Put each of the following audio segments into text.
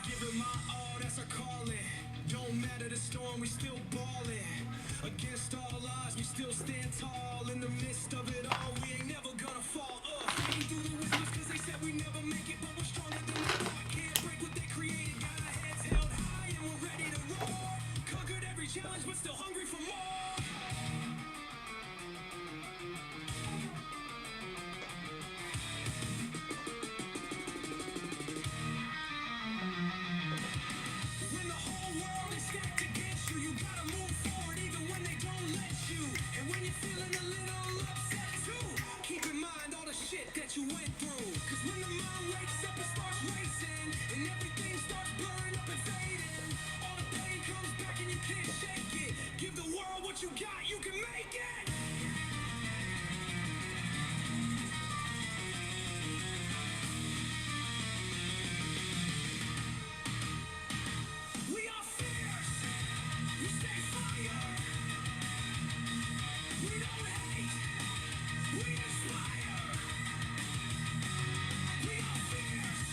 Give it my all, that's our calling. Don't matter the storm, we still ballin'. Against all odds, we still stand tall. In the midst of it all, we ain't never gonna fall. We ain't through the whispers cause they said we never make it, but we're stronger than the thought. Can't break what they created, got our heads held high and we're ready to roar. Conquered every challenge, but still hungry for more. When the whole world is stacked against you, you gotta move forward even when they don't let you. And when you're feeling a little upset too, keep in mind all the shit that you went through. Cause when the mind wakes up and starts racing, and everything starts blurring up and fading, all the pain comes back and you can't shake it. Give the world what you got, you can make it. We are fierce, we stay fire. We don't hate, we inspire. We are fierce,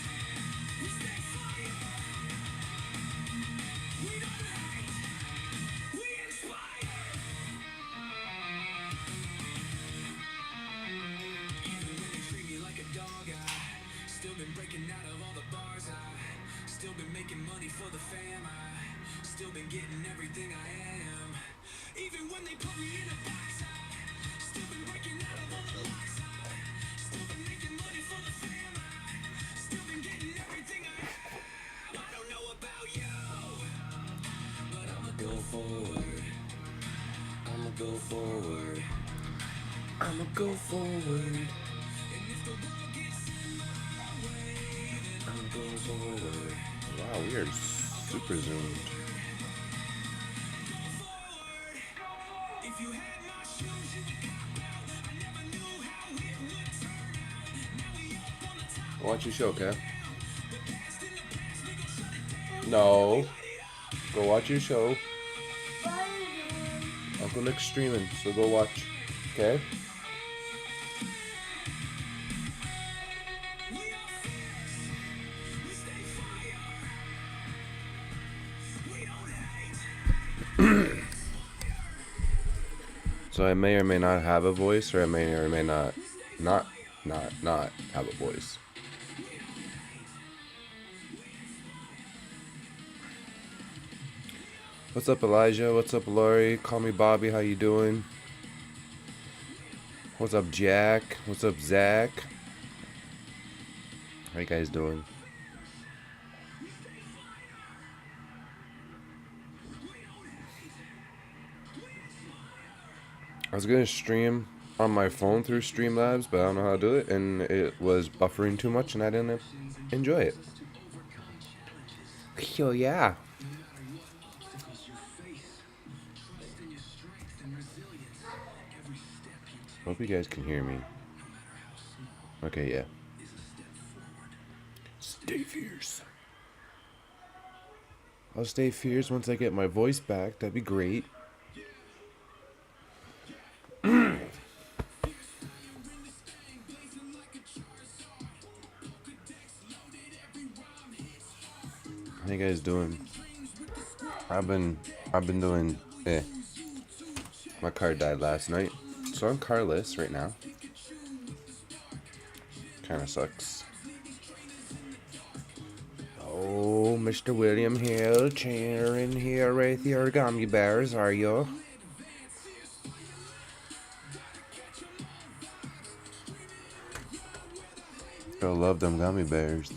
we stay fire. We don't hate, we inspire. Even when they treat me like a dog, I still been breaking out of all the bars. I still been making money for the fam. I still been getting everything I am. Even when they put me in a box, I still been breaking out of all the locks. I still been making money for the fam. I still been getting everything I am. I don't know about you, but I'ma go forward. I'ma go forward. I'ma go forward. And if the world gets in my way, then I'ma go forward. Wow, we are super zoomed. Forward. If you had my shoes, you would cop out. I never knew how it would turn out. Now we up on the top. Watch your show, okay? The past in the past, we gon' shut it down. No. Light it up. Go watch your show. Uncle Nick's streaming, so go watch. Okay? We are fierce. We stay fire. We don't hate. So I may or may not have a voice, or I may or may not have a voice. What's up, Elijah? What's up, Lori? Call me Bobby. How you doing? What's up, Jack? What's up, Zach? How you guys doing? I was gonna stream on my phone through Streamlabs, but I don't know how to do it, and it was buffering too much, and I didn't enjoy it. So yeah. Hope you guys can hear me. Okay, yeah. Stay fierce. I'll stay fierce once I get my voice back. That'd be great. How you guys doing? I've been doing My car died last night, so I'm carless right now. Kinda sucks. Oh, Mr. William Hill, cheering here with your gummy bears, are you? I love them gummy bears.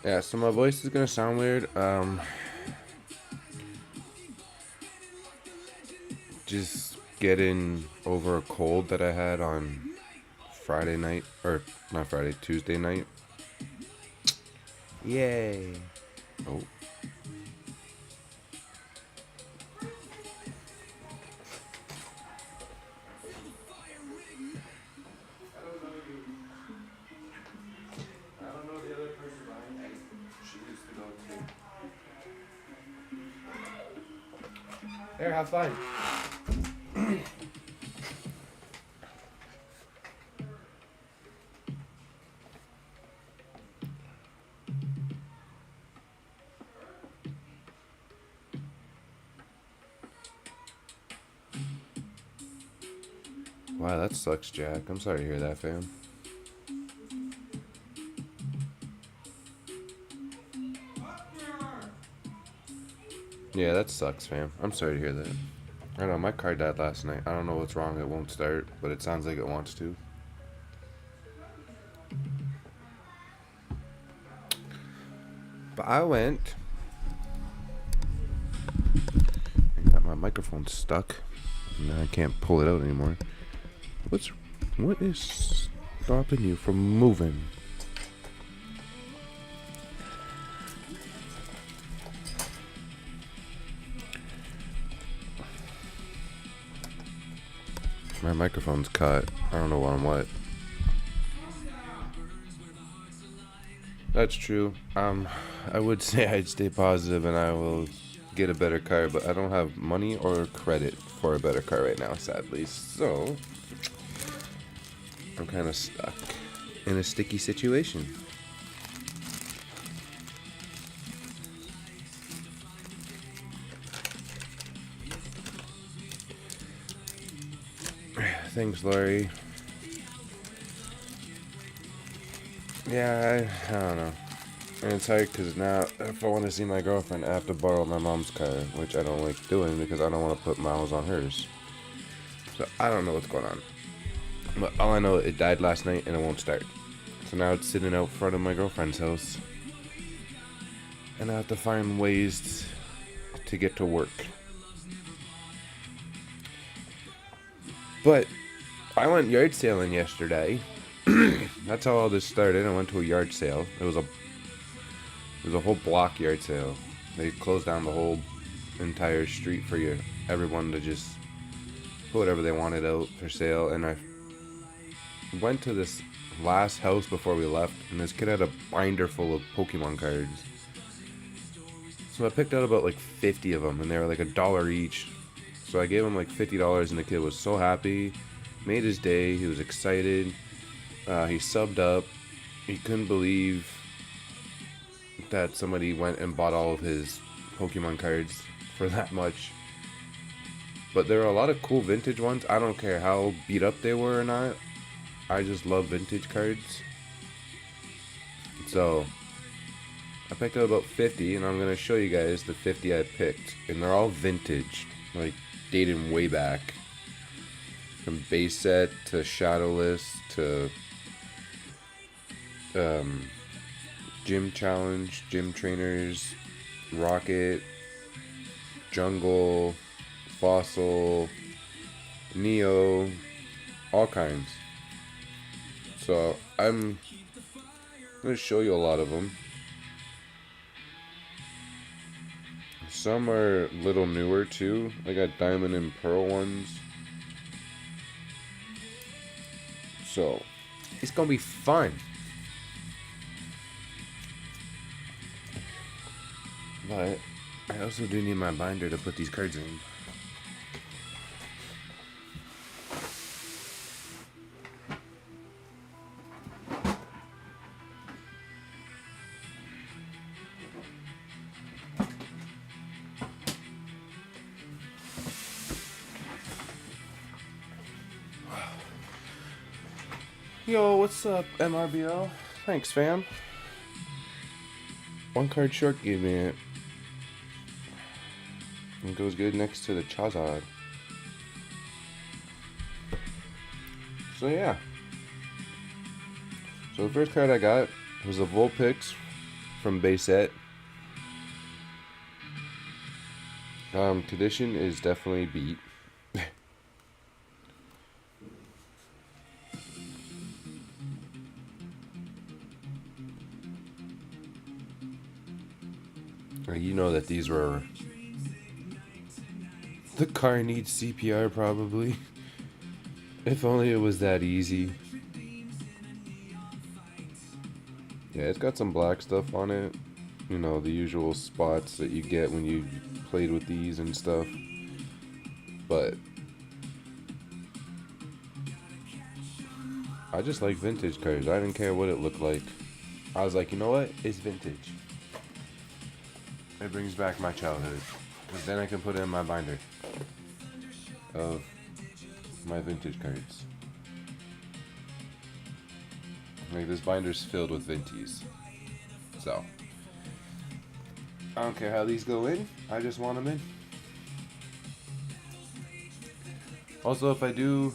Yeah, so my voice is gonna sound weird. Just getting over a cold that I had on Friday night, or not Friday, Tuesday night. Yay! Oh. There, have fun. Wow, that sucks, Jack. I'm sorry to hear that, fam. Yeah, that sucks, fam. I'm sorry to hear that. I don't know, my car died last night. I don't know what's wrong. It won't start, but it sounds like it wants to. But I went. I got my microphone stuck. Now I can't pull it out anymore. What is stopping you from moving? My microphone's cut. I don't know on what. That's true. I would say I'd stay positive and I will get a better car, but I don't have money or credit for a better car right now, sadly. So I'm kind of stuck in a sticky situation. Thanks, Lori. Yeah, I don't know. And it's hard because now if I want to see my girlfriend, I have to borrow my mom's car, which I don't like doing because I don't want to put miles on hers. So I don't know what's going on. But all I know, it died last night and it won't start. So now it's sitting out front of my girlfriend's house. And I have to find ways to get to work. But I went yard sailing yesterday. That's how all this started. I went to a yard sale. It was a whole block yard sale. They closed down the whole entire street for everyone to just put whatever they wanted out for sale. And I went to this last house before we left, and this kid had a binder full of Pokemon cards. So I picked out about like 50 of them, and they were like $1 each. So I gave him like $50, and the kid was so happy. Made his day. He was excited. He subbed up. He couldn't believe that somebody went and bought all of his Pokemon cards for that much. But there are a lot of cool vintage ones. I don't care how beat up they were or not. I just love vintage cards. So I picked up about 50, and I'm going to show you guys the 50 I picked. And they're all vintage, like dating way back. From base set to shadowless to gym challenge, gym trainers, rocket, jungle, fossil, neo, all kinds. So I'm going to show you a lot of them. Some are a little newer too. I got diamond and pearl ones. So it's gonna be fun. But I also do need my binder to put these cards in. Yo, what's up, MRBL? Thanks, fam. One card short gave me it. It goes good next to the Charizard. So yeah. So the first card I got was a Vulpix from base set. Condition is definitely beat. You know that these were... The car needs CPR probably. If only it was that easy. Yeah, it's got some black stuff on it. You know, the usual spots that you get when you played with these and stuff. But I just like vintage cars. I didn't care what it looked like. I was like, you know what? It's vintage. It brings back my childhood. Because then I can put it in my binder of my vintage cards. Like, this binder's filled with vinties. So, I don't care how these go in. I just want them in. Also, if I do...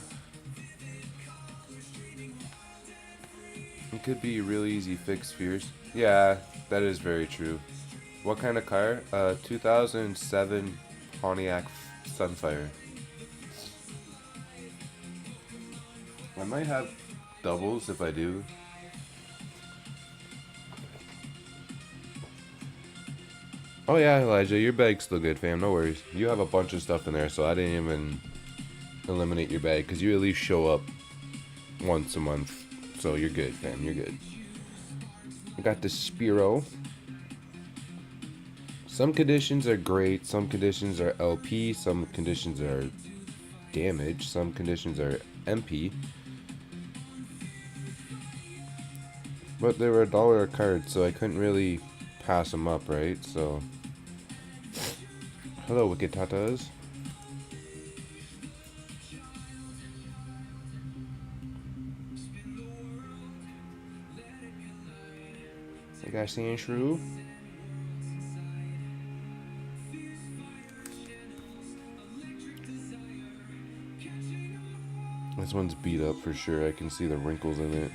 It could be a really easy fix, Fierce. Yeah, that is very true. What kind of car? 2007 Pontiac Sunfire. I might have doubles if I do. Oh yeah, Elijah, your bag's still good, fam. No worries. You have a bunch of stuff in there, so I didn't even eliminate your bag because you at least show up once a month. So you're good, fam. You're good. I got the Spiro. Some conditions are great. Some conditions are LP. Some conditions are damaged. Some conditions are MP. But they were $1 a card, so I couldn't really pass them up, right? So, hello, Wicked Tatas. I got Sand Shrew. This one's beat up for sure. I can see the wrinkles in it.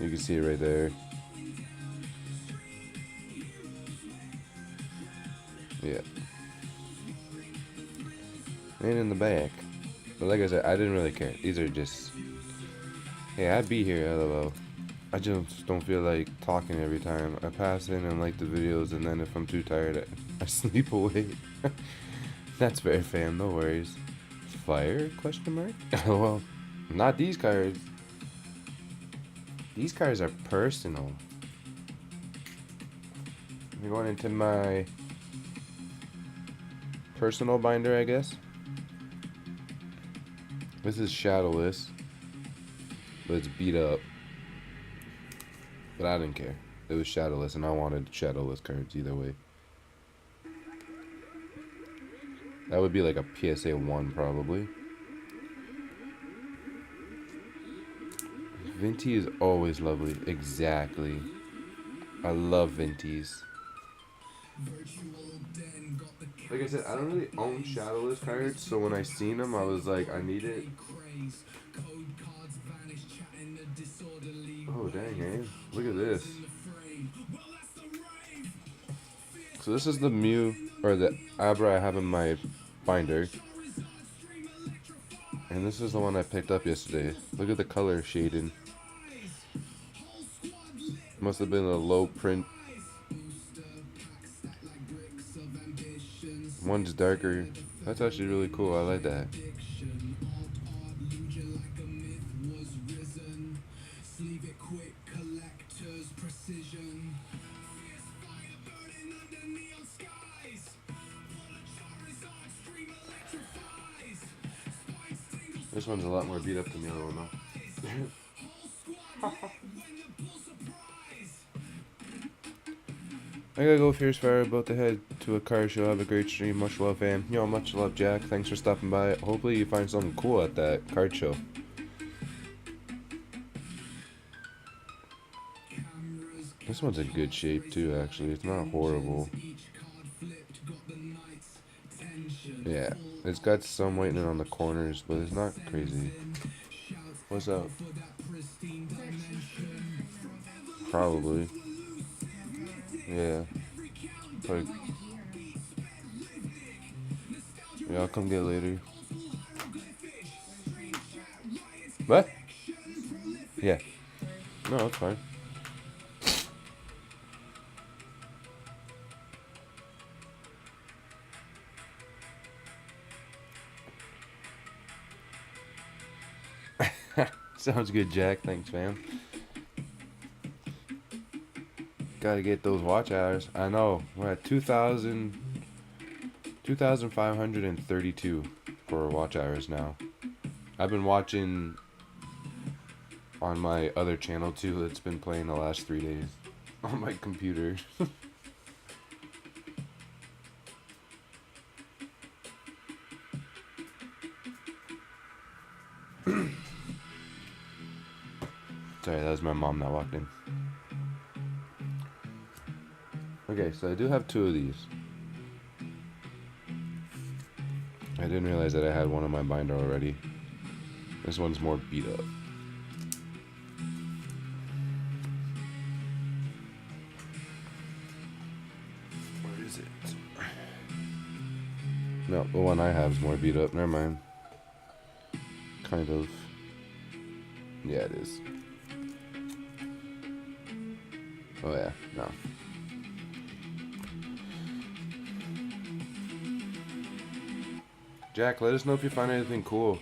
You can see it right there. Yeah. And in the back. But like I said, I didn't really care. These are just... Hey, I'd be here, LOL. I just don't feel like talking every time. I pass in and like the videos, and then if I'm too tired, I sleep away. That's fair, fam. No worries. Fire? Question mark? Well, not these cards. These cards are personal. I'm going into my personal binder, I guess. This is shadowless, but it's beat up. But I didn't care. It was shadowless, and I wanted shadowless cards either way. That would be like a PSA 1 probably. Vinty is always lovely. Exactly. I love Vinties. Like I said, I don't really own shadowless cards, so when I seen them, I was like, I need it. Oh dang, eh? Look at this. So this is the Mew, or the Abra I have in my binder. And this is the one I picked up yesterday. Look at the color shading. Must have been a low print. One's darker. That's actually really cool. I like that. This one's a lot more beat up than the other one, though. I gotta go, Fierce Fire. About to head to a car show. Have a great stream. Much love, fam. Yo, much love, Jack. Thanks for stopping by. Hopefully you find something cool at that card show. This one's in good shape, too, actually. It's not horrible. Yeah, it's got some whitening on the corners, but it's not crazy. What's up? Probably. Yeah. Probably. Yeah, I'll come get it later. What? Yeah. No, that's fine. Sounds good, Jack. Thanks, fam. Gotta get those watch hours. I know. We're at 2,532 for watch hours now. I've been watching on my other channel too. It's been playing the last 3 days on my computer. Sorry, that was my mom that walked in. Okay, so I do have 2 of these. I didn't realize that I had one in my binder already. This one's more beat up. Where is it? No, the one I have is more beat up. Never mind. Kind of. Yeah, it is. Oh yeah, no. Jack, let us know if you find anything cool.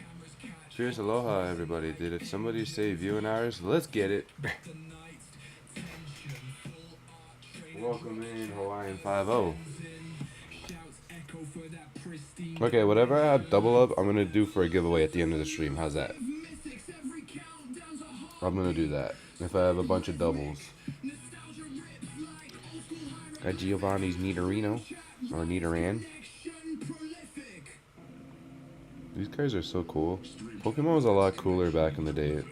Fierce aloha, everybody. Did somebody say viewing hours? Let's get it. Welcome in, Hawaiian 5-0. Okay, whatever I have double up, I'm gonna do for a giveaway at the end of the stream. How's that? I'm gonna do that if I have a bunch of doubles. Got Giovanni's Nidorino or Nidoran. These cards are so cool. Pokemon was a lot cooler back in the day.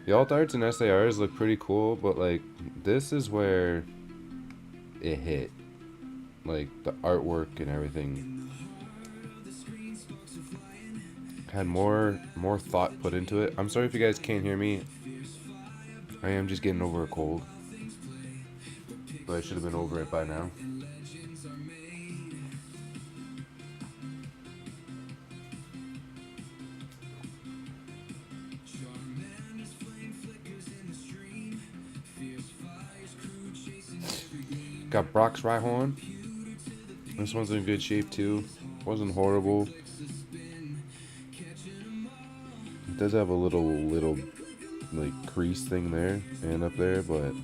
The alt arts and SARs look pretty cool, but like this is where it hit. Like the artwork and everything had more thought put into it. I'm sorry if you guys can't hear me. I am just getting over a cold, but I should have been over it by now. Got Brock's Rhyhorn. This one's in good shape too. Wasn't horrible. It does have a little like crease thing there and up there, but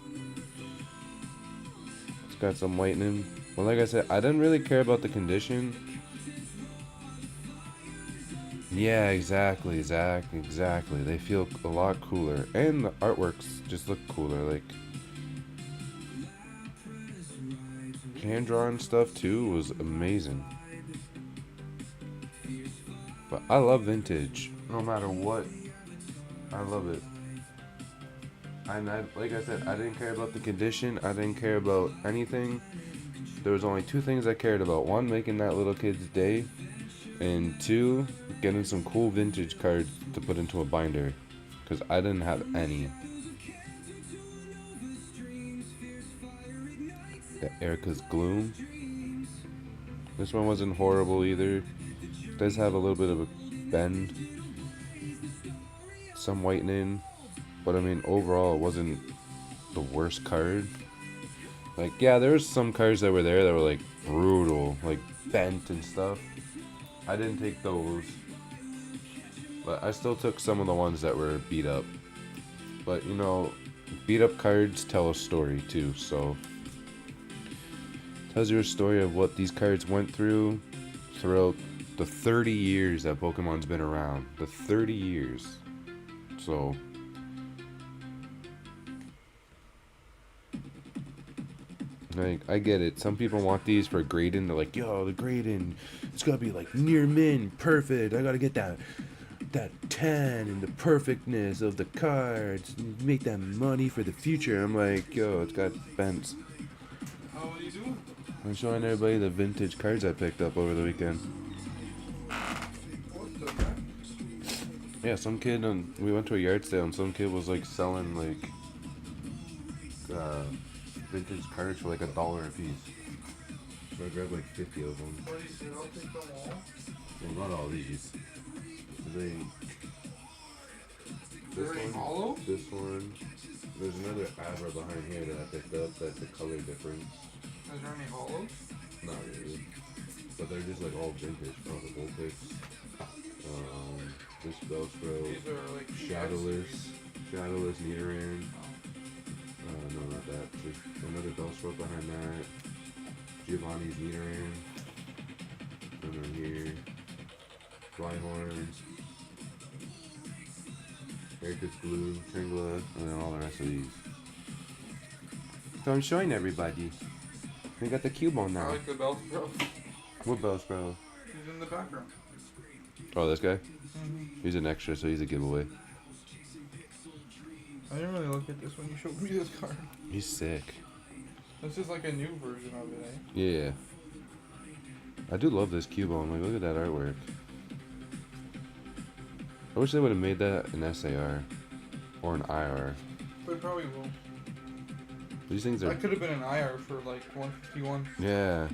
it's got some whitening. Well, like I said, I didn't really care about the condition. Yeah, exactly. They feel a lot cooler, and the artworks just look cooler. Like hand drawn stuff too was amazing. But I love vintage, no matter what. I love it. And like I said, I didn't care about the condition. I didn't care about anything. There was only 2 things I cared about. 1, making that little kid's day. And 2, getting some cool vintage cards to put into a binder. Because I didn't have any. Got Erica's Gloom. This one wasn't horrible either. It does have a little bit of a bend. Some whitening. But I mean, overall, it wasn't the worst card. Like, yeah, there was some cards that were there that were like brutal, like bent and stuff. I didn't take those. But I still took some of the ones that were beat up. But you know, beat up cards tell a story too, so tells you a story of what these cards went through throughout the 30 years that Pokemon's been around. The 30 years. So like, I get it. Some people want these for grading. They're like, yo, the grading, it's gotta be like near mint, perfect. I gotta get that 10 and the perfectness of the cards, make that money for the future. I'm like, yo, it's got bents. How are you doing? I'm showing everybody the vintage cards I picked up over the weekend. Yeah, some kid, we went to a yard sale and some kid was like selling like vintage cards for like $1 a piece. So I grabbed like 50 of them. What do you say? I'll take them all. Well, not all these. They. They're in hollow? This one. There's another Abra behind here that I picked up that's a color difference. Is there any hollows? Not really. But they're just like all vintage, from the Vulpix. This Bellsprout. These are like Shadowless Nidoran. No, not that. There's another Bellsprout behind that. Giovanni's Nidoran. And then here. Flyhorn. Eric's Glue, Tringla, and then all the rest of these. So I'm showing everybody. We got the Cubone I now. like the Bellsprout. What Bellsprout? He's in the background. Oh, this guy? Mm-hmm. He's an extra, so he's a giveaway. I didn't really look at this when you showed me this card. He's sick. This is like a new version of it, eh? Yeah. I do love this Cubone. Like, look at that artwork. I wish they would have made that an SAR. Or an IR. They probably will. These things are... That could have been an IR for like 151. Yeah.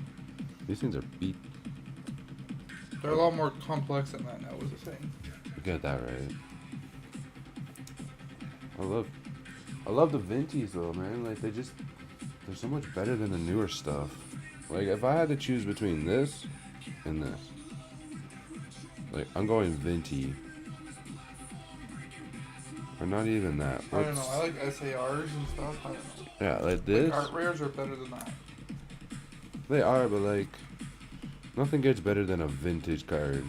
These things are beat. They're a lot more complex than that now, was the thing. You got that right. I love the Vinties though, man. Like they're so much better than the newer stuff. Like if I had to choose between this and this, like I'm going Vinty. Or not even that. I don't know. I like SARs and stuff. I don't know. Yeah, like this. Like art rares are better than that. They are, but like nothing gets better than a vintage card.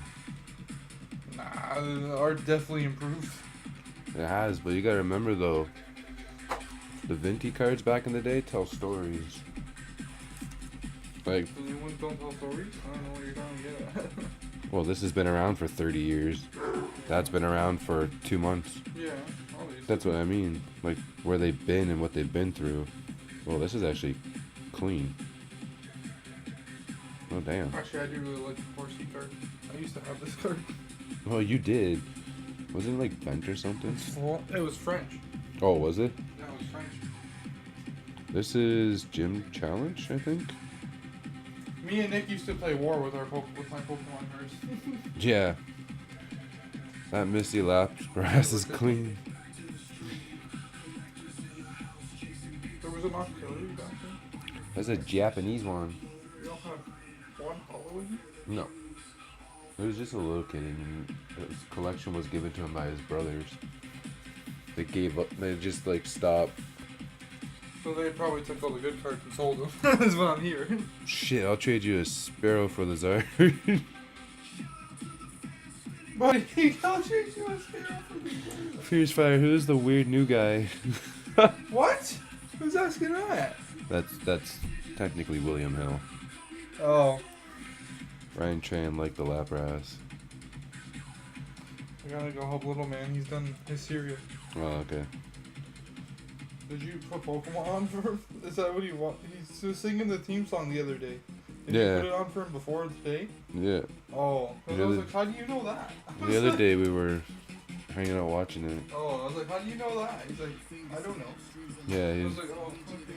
Nah, the art definitely improved. It has, but you gotta remember though, the Vinty cards back in the day tell stories. Like, The new ones don't tell stories? I don't know what you're trying to get at. well, this has been around for 30 years. That's been around for 2 months. Yeah, all these. That's what I mean. Like, where they've been and what they've been through. Well, this is actually clean. Oh, damn. Actually, I do really like the Horsey card. I used to have this card. Well, you did. Wasn't it like bent or something? It was French. Oh, was it? Yeah, it was French. This is Gym Challenge, I think? Me and Nick used to play war with my Pokemon cards. Yeah. That Misty Lapras is clean. There was an Octillery back then. That's a Japanese one. You don't have one hollow in it? No. It was just a little kid, and his collection was given to him by his brothers. They gave up. They just like stopped. So they probably took all the good cards and sold them. That's what I'm hearing. Shit, I'll trade you a Sparrow for the Zard. Buddy, I'll trade you a Sparrow for the card. Fierce Fire, who's the weird new guy? What? Who's asking that? That's technically William Hill. Oh. Ryan Tran like the Lapras. I gotta go help little man. He's done his cereal. Oh, okay. Did you put Pokemon on for him? Is that what he want? He was singing the theme song the other day. Did you Yeah. put it on for him before today? Yeah. Oh. 'Cause The I was other- like, how do you know that? The other day we were hanging out watching it. Oh, I was like, how do you know that? He's like, I don't know. Yeah, I was like, oh, okay.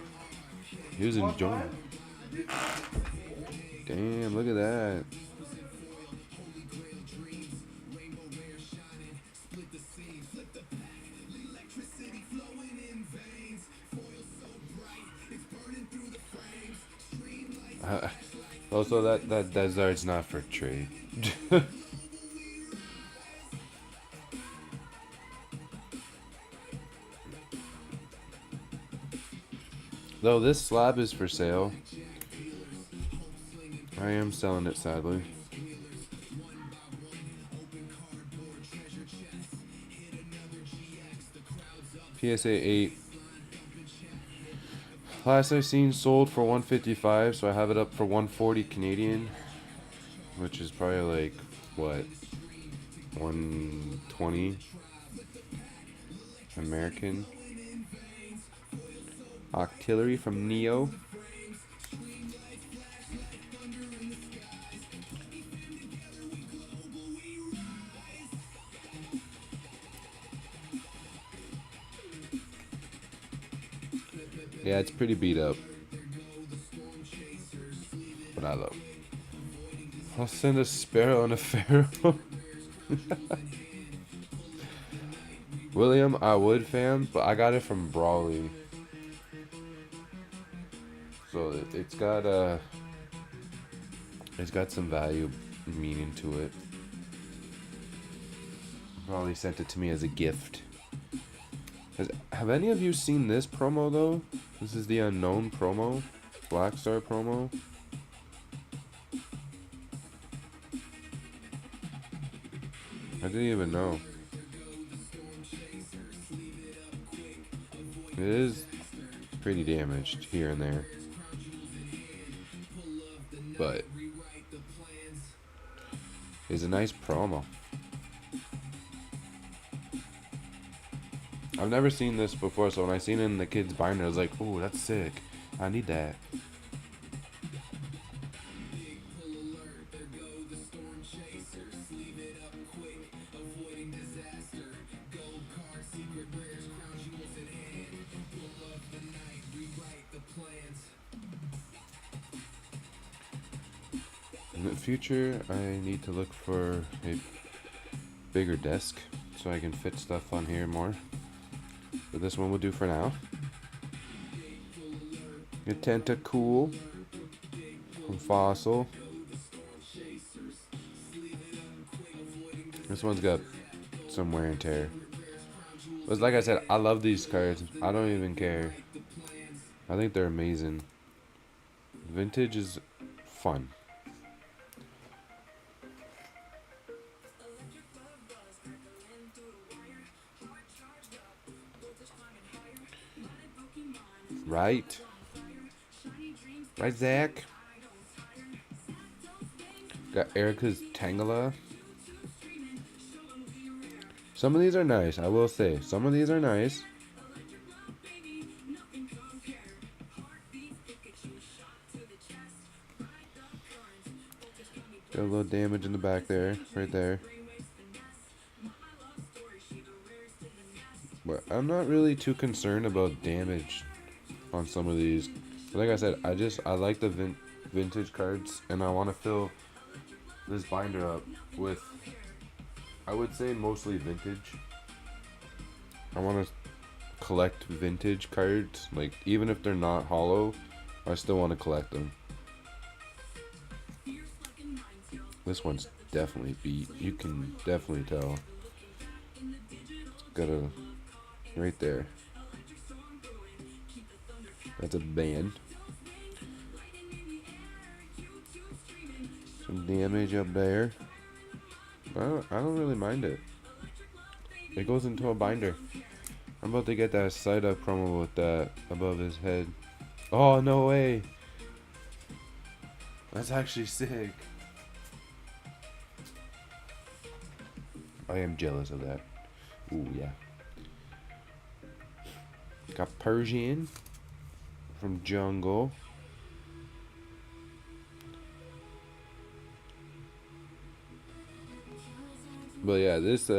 he was What enjoying time? it. Damn, look at that. Also, that Zard's not for trade. Though this slab is for sale. I am selling it, sadly. PSA 8. Last I've seen sold for 155, so I have it up for 140 Canadian, which is probably like what, 120 American. Octillery from Neo. Yeah, it's pretty beat up. But I love it. I'll send a Sparrow and a Pharaoh. William, I would fan, but I got it from Brawley. So it's got some value, meaning to it. Well, he sent it to me as a gift. Have any of you seen this promo though? This is the Unknown promo, Black Star promo. I didn't even know. It is pretty damaged here and there, but it's a nice promo. I've never seen this before, so when I seen it in the kid's binder, I was like, "Oh, that's sick. I need that." In the future, I need to look for a bigger desk so I can fit stuff on here more. But this one will do for now. A Tentacool from Fossil. This one's got some wear and tear. But like I said, I love these cards. I don't even care. I think they're amazing. Vintage is fun. Right? Right, Zach? Got Erica's Tangela. Some of these are nice, I will say. Some of these are nice. Got a little damage in the back there, right there. But I'm not really too concerned about damage on some of these. Like I said, I like the vintage cards, and I want to fill this binder up with, I would say, mostly vintage. I want to collect vintage cards, like even if they're not hollow, I still want to collect them. This one's definitely beat. You can definitely tell. Got a right there. That's a band. Some damage up there. I don't really mind it. It goes into a binder. I'm about to get that side up promo with that above his head. Oh, no way. That's actually sick. I am jealous of that. Ooh, yeah. Got Persian from Jungle. But yeah, this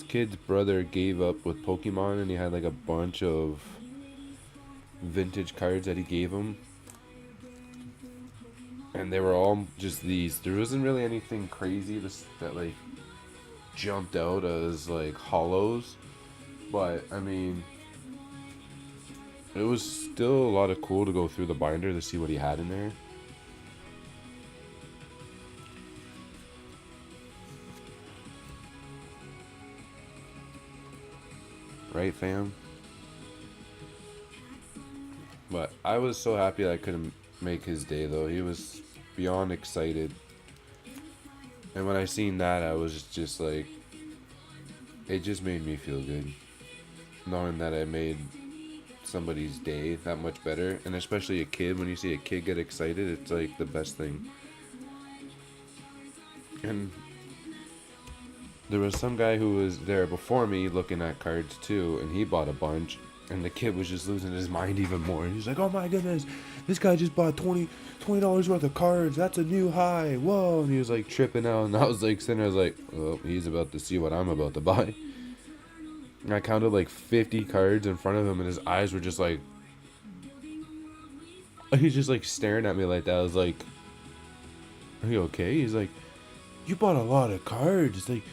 kid's brother gave up with Pokemon, and he had like a bunch of vintage cards that he gave him, and they were all just these. There wasn't really anything crazy that like jumped out as like hollows, but I mean, it was still a lot of cool to go through the binder to see what he had in there. Right, fam? But I was so happy that I couldn't make his day, though. He was beyond excited. And when I seen that, I was just like, it just made me feel good. Knowing that I made somebody's day that much better. And especially a kid, when you see a kid get excited, it's like the best thing. And there was some guy who was there before me looking at cards too, and he bought a bunch, and the kid was just losing his mind even more. He's like, "Oh my goodness, this guy just bought $20 worth of cards. That's a new high. Whoa." And he was like tripping out, and I was like sitting there, I was like, "Oh, he's about to see what I'm about to buy." And I counted like 50 cards in front of him, and his eyes were just like, he's just like staring at me like that. I was like, "Are you okay?" He's like, "You bought a lot of cards. It's like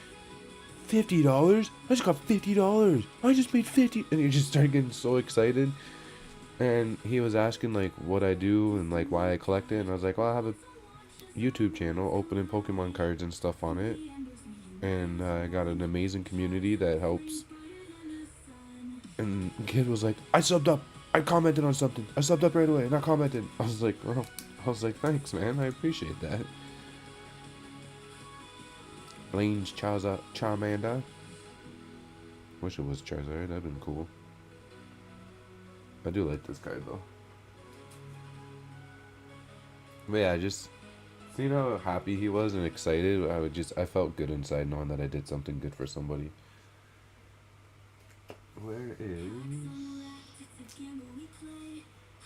$50? I just got $50. I just made 50." And he just started getting so excited. And he was asking like what I do and like why I collect it. And I was like, well, I have a YouTube channel opening Pokemon cards and stuff on it. and I got an amazing community that helps. And the kid was like, I subbed up. I commented on something. I subbed up right away, and I commented. I was like, oh. I was like, thanks, man. I appreciate that. Blaine's Charmander. Wish it was Charizard. That'd been cool. I do like this card though. But yeah, just seeing how happy he was and excited, I felt good inside knowing that I did something good for somebody. Where is?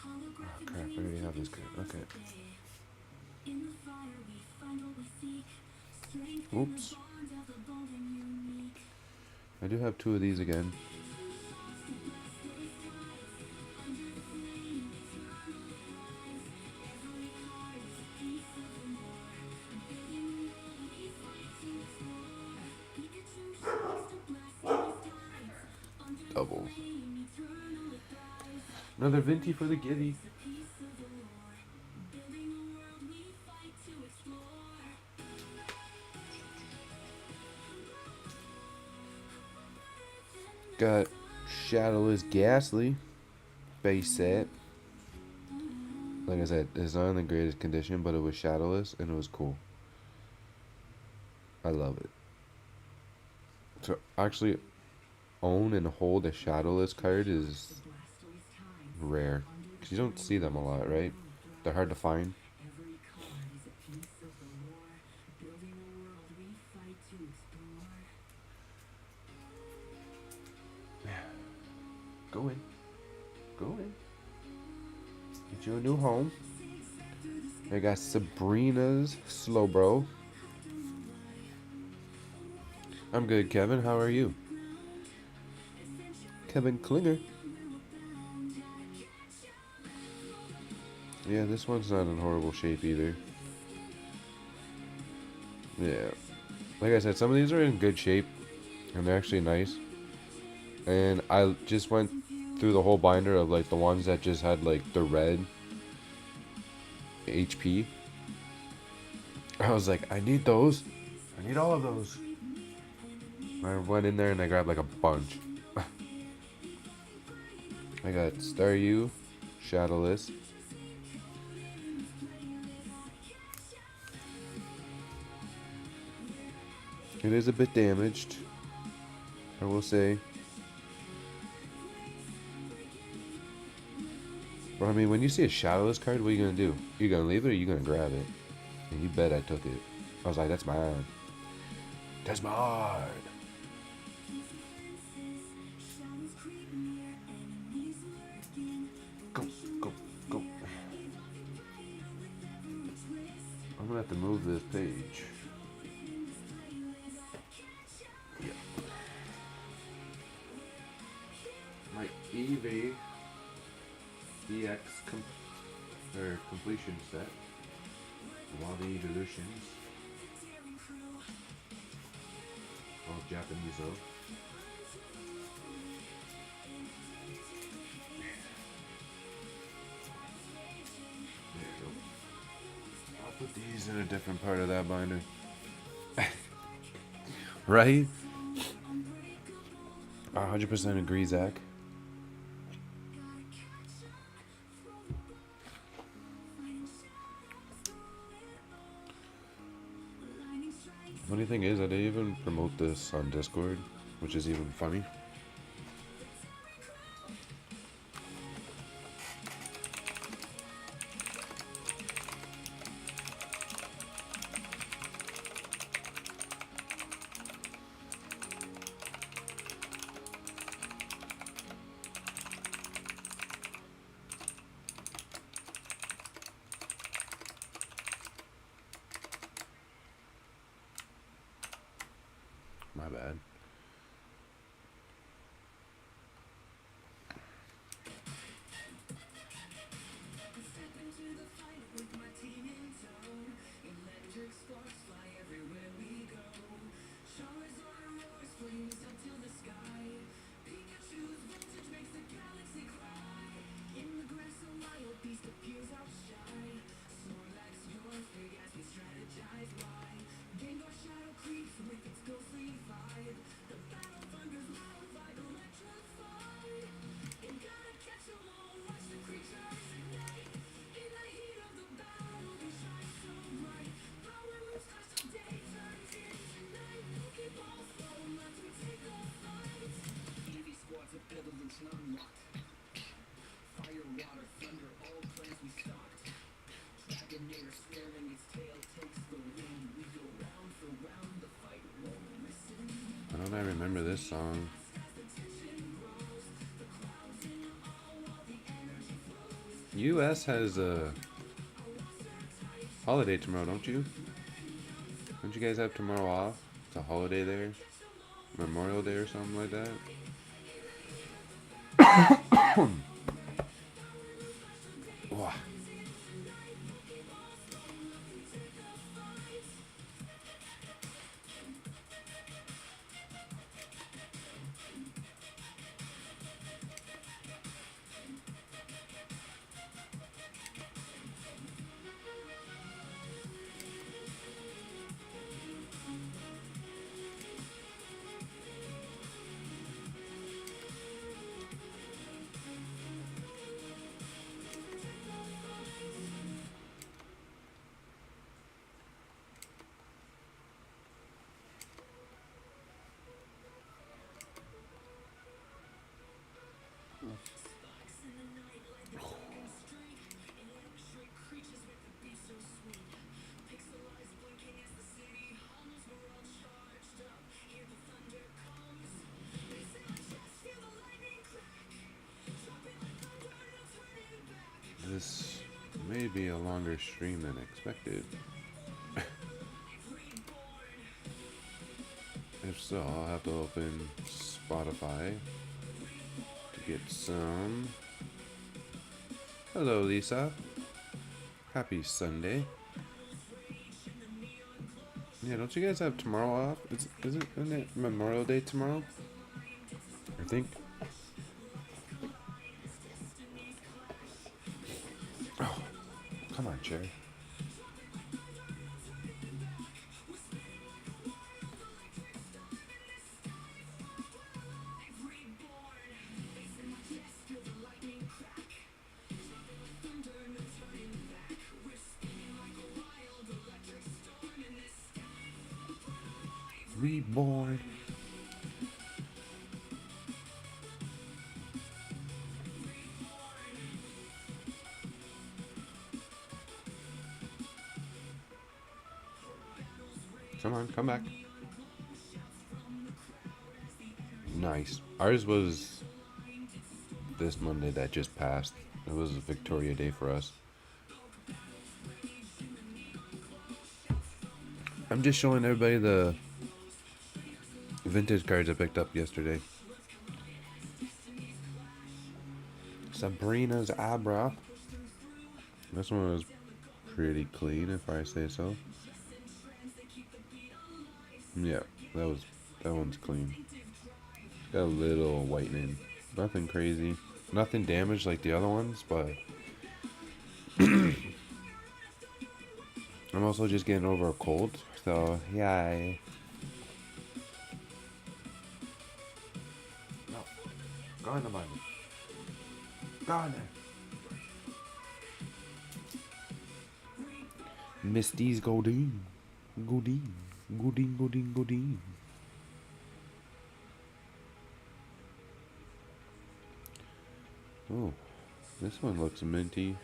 Oh crap! I already have this card. Okay. Oops. I do have 2 of these again. Double. Another Venti for the Giddy. Got Shadowless Ghastly base set. Like I said, it's not in the greatest condition, but it was shadowless and it was cool. I love it. To actually own and hold a shadowless card is rare. 'Cause you don't see them a lot, right? They're hard to find. Go in. Go in. Get you a new home. I got Sabrina's Slowbro. I'm good, Kevin. How are you? Kevin Klinger. Yeah, this one's not in horrible shape either. Yeah. Like I said, some of these are in good shape. And they're actually nice. And I just went through the whole binder of like the ones that just had like the red HP. I was like, I need those. I need all of those. I went in there and I grabbed like a bunch. I got Staryu, Shadowless. It is a bit damaged, I will say. But I mean, when you see a Shadowless card, what are you gonna do? You gonna leave it or you gonna grab it? And you bet I took it. I was like, that's mine. That's mine. Go, go, go. I'm gonna have to move this page. Yeah. My EV EX completion set. Of all the evolutions. All Japanese though. There you go. I'll put these in a different part of that binder. Right? 100% agree, Zach. Funny thing is, I didn't even promote this on Discord, which is even funny. My bad. I remember this song. U.S. has a holiday tomorrow, don't you? Don't you guys have tomorrow off? It's a holiday there. Memorial Day or something like that. Wah. This may be a longer stream than expected. If so, I'll have to open Spotify to get some. Hello, Lisa. Happy Sunday. Yeah, don't you guys have tomorrow off? Isn't it Memorial Day tomorrow? I think. Oh, come on, Cherry. Reborn. Come on, come back. Nice. Ours was this Monday that just passed. It was Victoria Day for us. I'm just showing everybody the vintage cards I picked up yesterday. Sabrina's Abra. This one was pretty clean, if I say so. Yeah, that one's clean. Got a little whitening. Nothing crazy. Nothing damaged like the other ones, but I'm also just getting over a cold, so yay. No. Go in the Bible. Go in there. Misty's Godin. Godin. Godin, Godin, Godin. Oh, this one looks minty.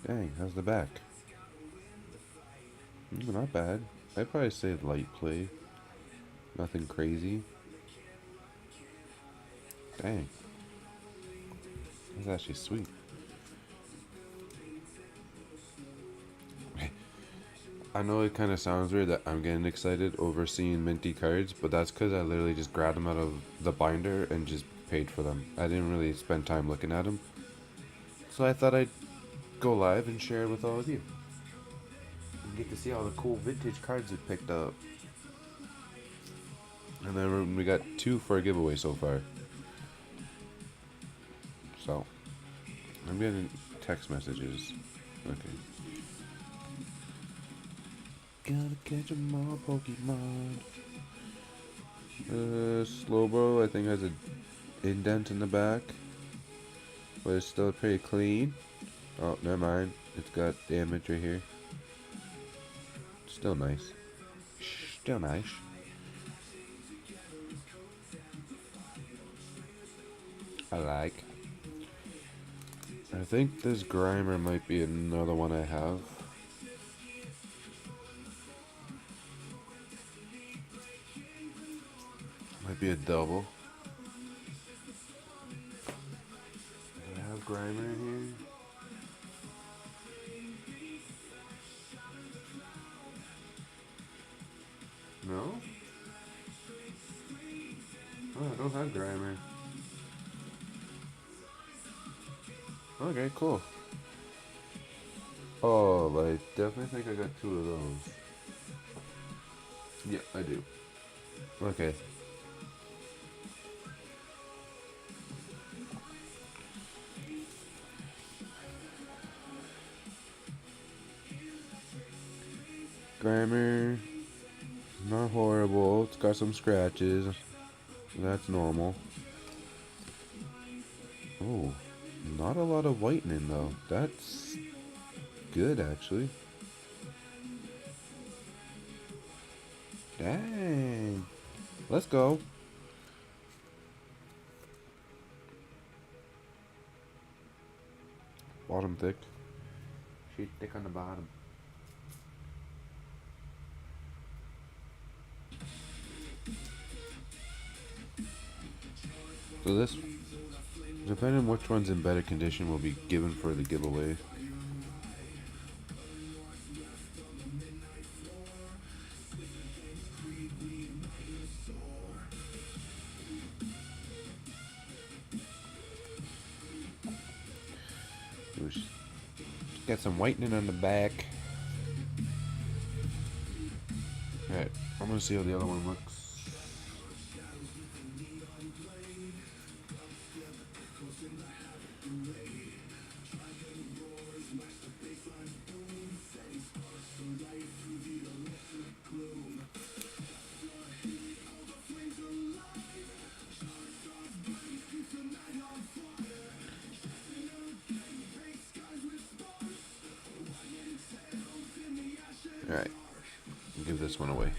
Dang, how's the back? Not bad. I'd probably say light play. Nothing crazy. Dang. That's actually sweet. I know it kind of sounds weird that I'm getting excited over seeing minty cards, but that's because I literally just grabbed them out of the binder and just paid for them. I didn't really spend time looking at them. So I thought I'd go live and share it with all of you. And get to see all the cool vintage cards we picked up. And then we got 2 for a giveaway so far. So, I'm getting text messages. Okay. Gotta catch 'em all, Pokemon. Slowbro, I think, has a indent in the back. But it's still pretty clean. Oh, never mind. It's got damage right here. Still nice. Still nice. I like. I think this Grimer might be another one I have. Might be a double. Do I have Grimer here? No? Oh, I don't have Grimer. Okay, cool. Oh, I definitely think I got 2 of those. Yeah, I do. Okay. Grimer, not horrible. It's got some scratches. That's normal. Oh, not a lot of whitening though. That's good actually. Dang. Let's go. Bottom thick. Sheet thick on the bottom. So this, depending on which one's in better condition, will be given for the giveaway. Got some whitening on the back. Alright, I'm gonna see how the other one looks. Alright, give this one away.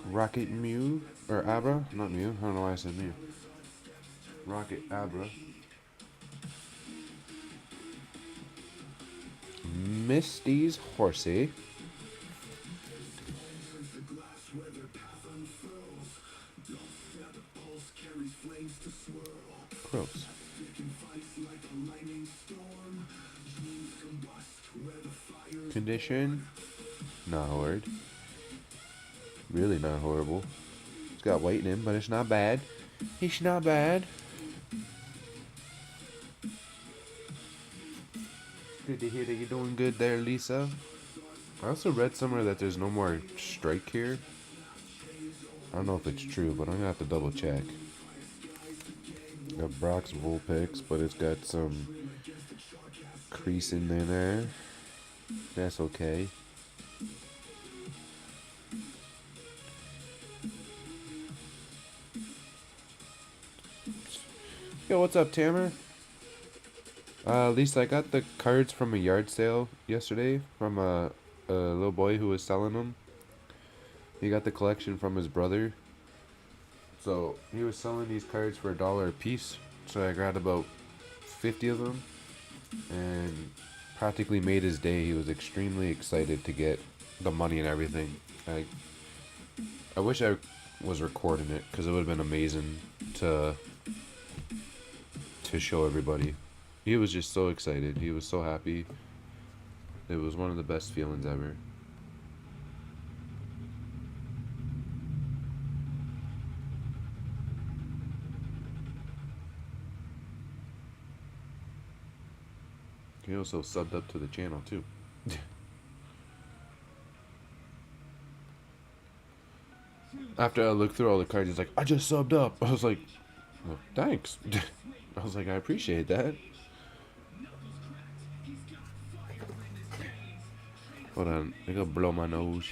Rocket Mew, or Abra, not Mew, I don't know why I said Mew. Rocket Abra. Misty's Horsey. Gross. Condition, not hard. Really not horrible. It's got white in him, but it's not bad. It's not bad. Good to hear that you're doing good there, Lisa. I also read somewhere that there's no more strike here. I don't know if it's true, but I'm gonna have to double check. Got Brock's Vulpix, but it's got some crease in there. That's okay. Yo, what's up, Tamer? Lisa, I got the cards from a yard sale yesterday from a little boy who was selling them. He got the collection from his brother. So he was selling these cards for $1 a piece. So I grabbed about 50 of them and practically made his day. He was extremely excited to get the money and everything. I wish I was recording it because it would have been amazing to show everybody. He was just so excited. He was so happy. It was one of the best feelings ever. He also subbed up to the channel too. After I looked through all the cards, he's like, I just subbed up. I was like, well, thanks. I was like, I appreciate that. Hold on, I gotta blow my nose.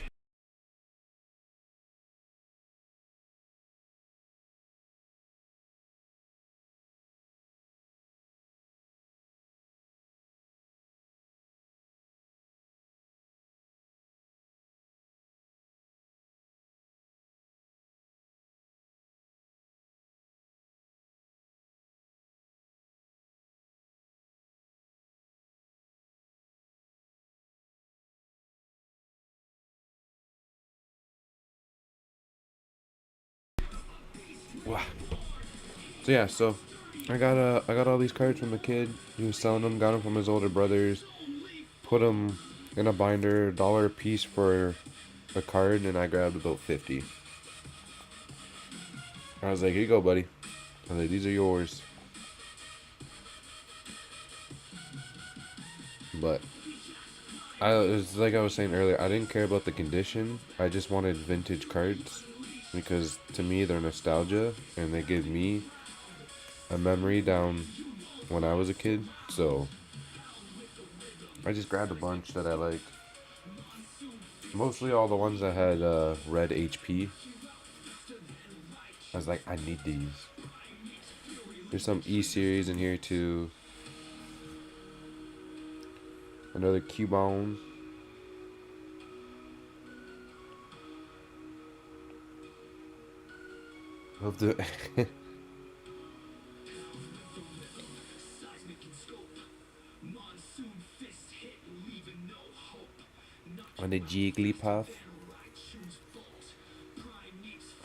Wow. So yeah, I got all these cards from the kid. He was selling them. Got them from his older brothers. Put them in a binder, $1 a piece for a card, and I grabbed about 50. I was like, here you go, buddy. I was like, these are yours. But it's like I was saying earlier, I didn't care about the condition. I just wanted vintage cards because to me they're nostalgia and they give me a memory down when I was a kid. So I just grabbed a bunch that I liked. Mostly all the ones that had red HP. I was like, I need these. There's some E series in here too. Another Cubone. Love the on the Jigglypuff.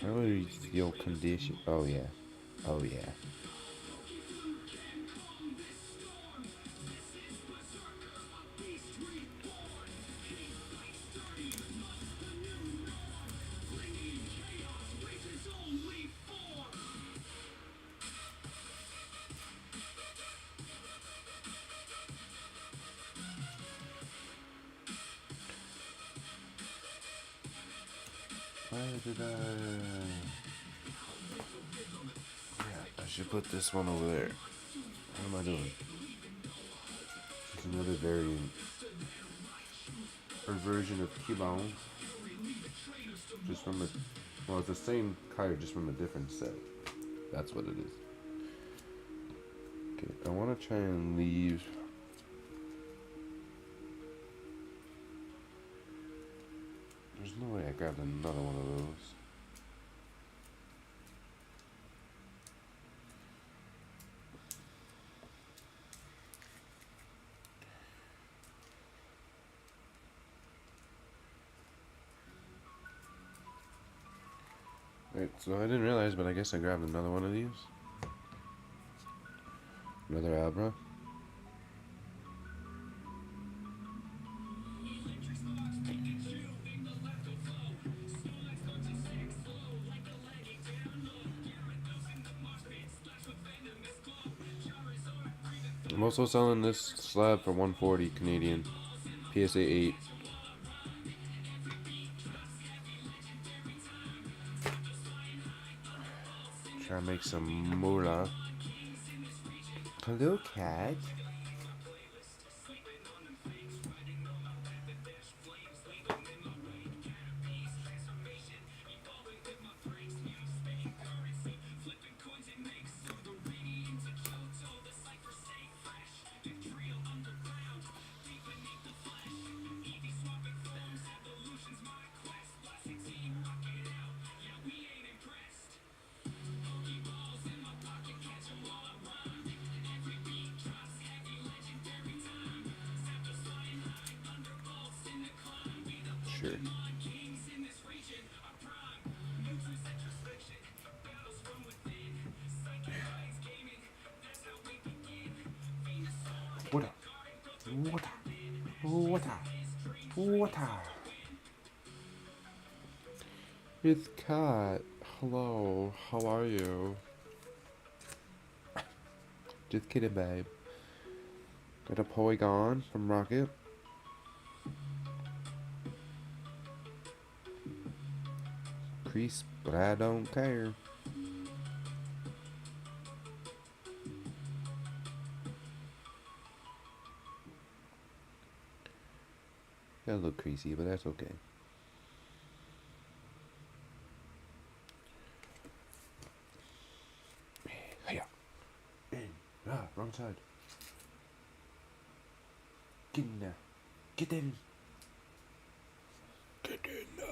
How is your condition? Oh yeah. Oh yeah. Why did I? Yeah, I should put this one over there. What am I doing? It's another variant or version of Cubone. Just from a, well, it's the same card, just from a different set. That's what it is. Okay, I want to try and leave. There's no way I grabbed another one of those. Right, so I didn't realize, but I guess I grabbed another one of these. Another Abra. I'm also selling this slab for 140 Canadian. PSA 8. Try to make some moolah. Hello, cat. Sure. Water. Water. Water. Water. It's Cat. Hello. How are you? Just kidding, babe. Got a Porygon from Rocket. Crease, but I don't care. Got a little creasy, but that's okay. Hiya. In. Ah, wrong side. Get in there. Get in. Get in there.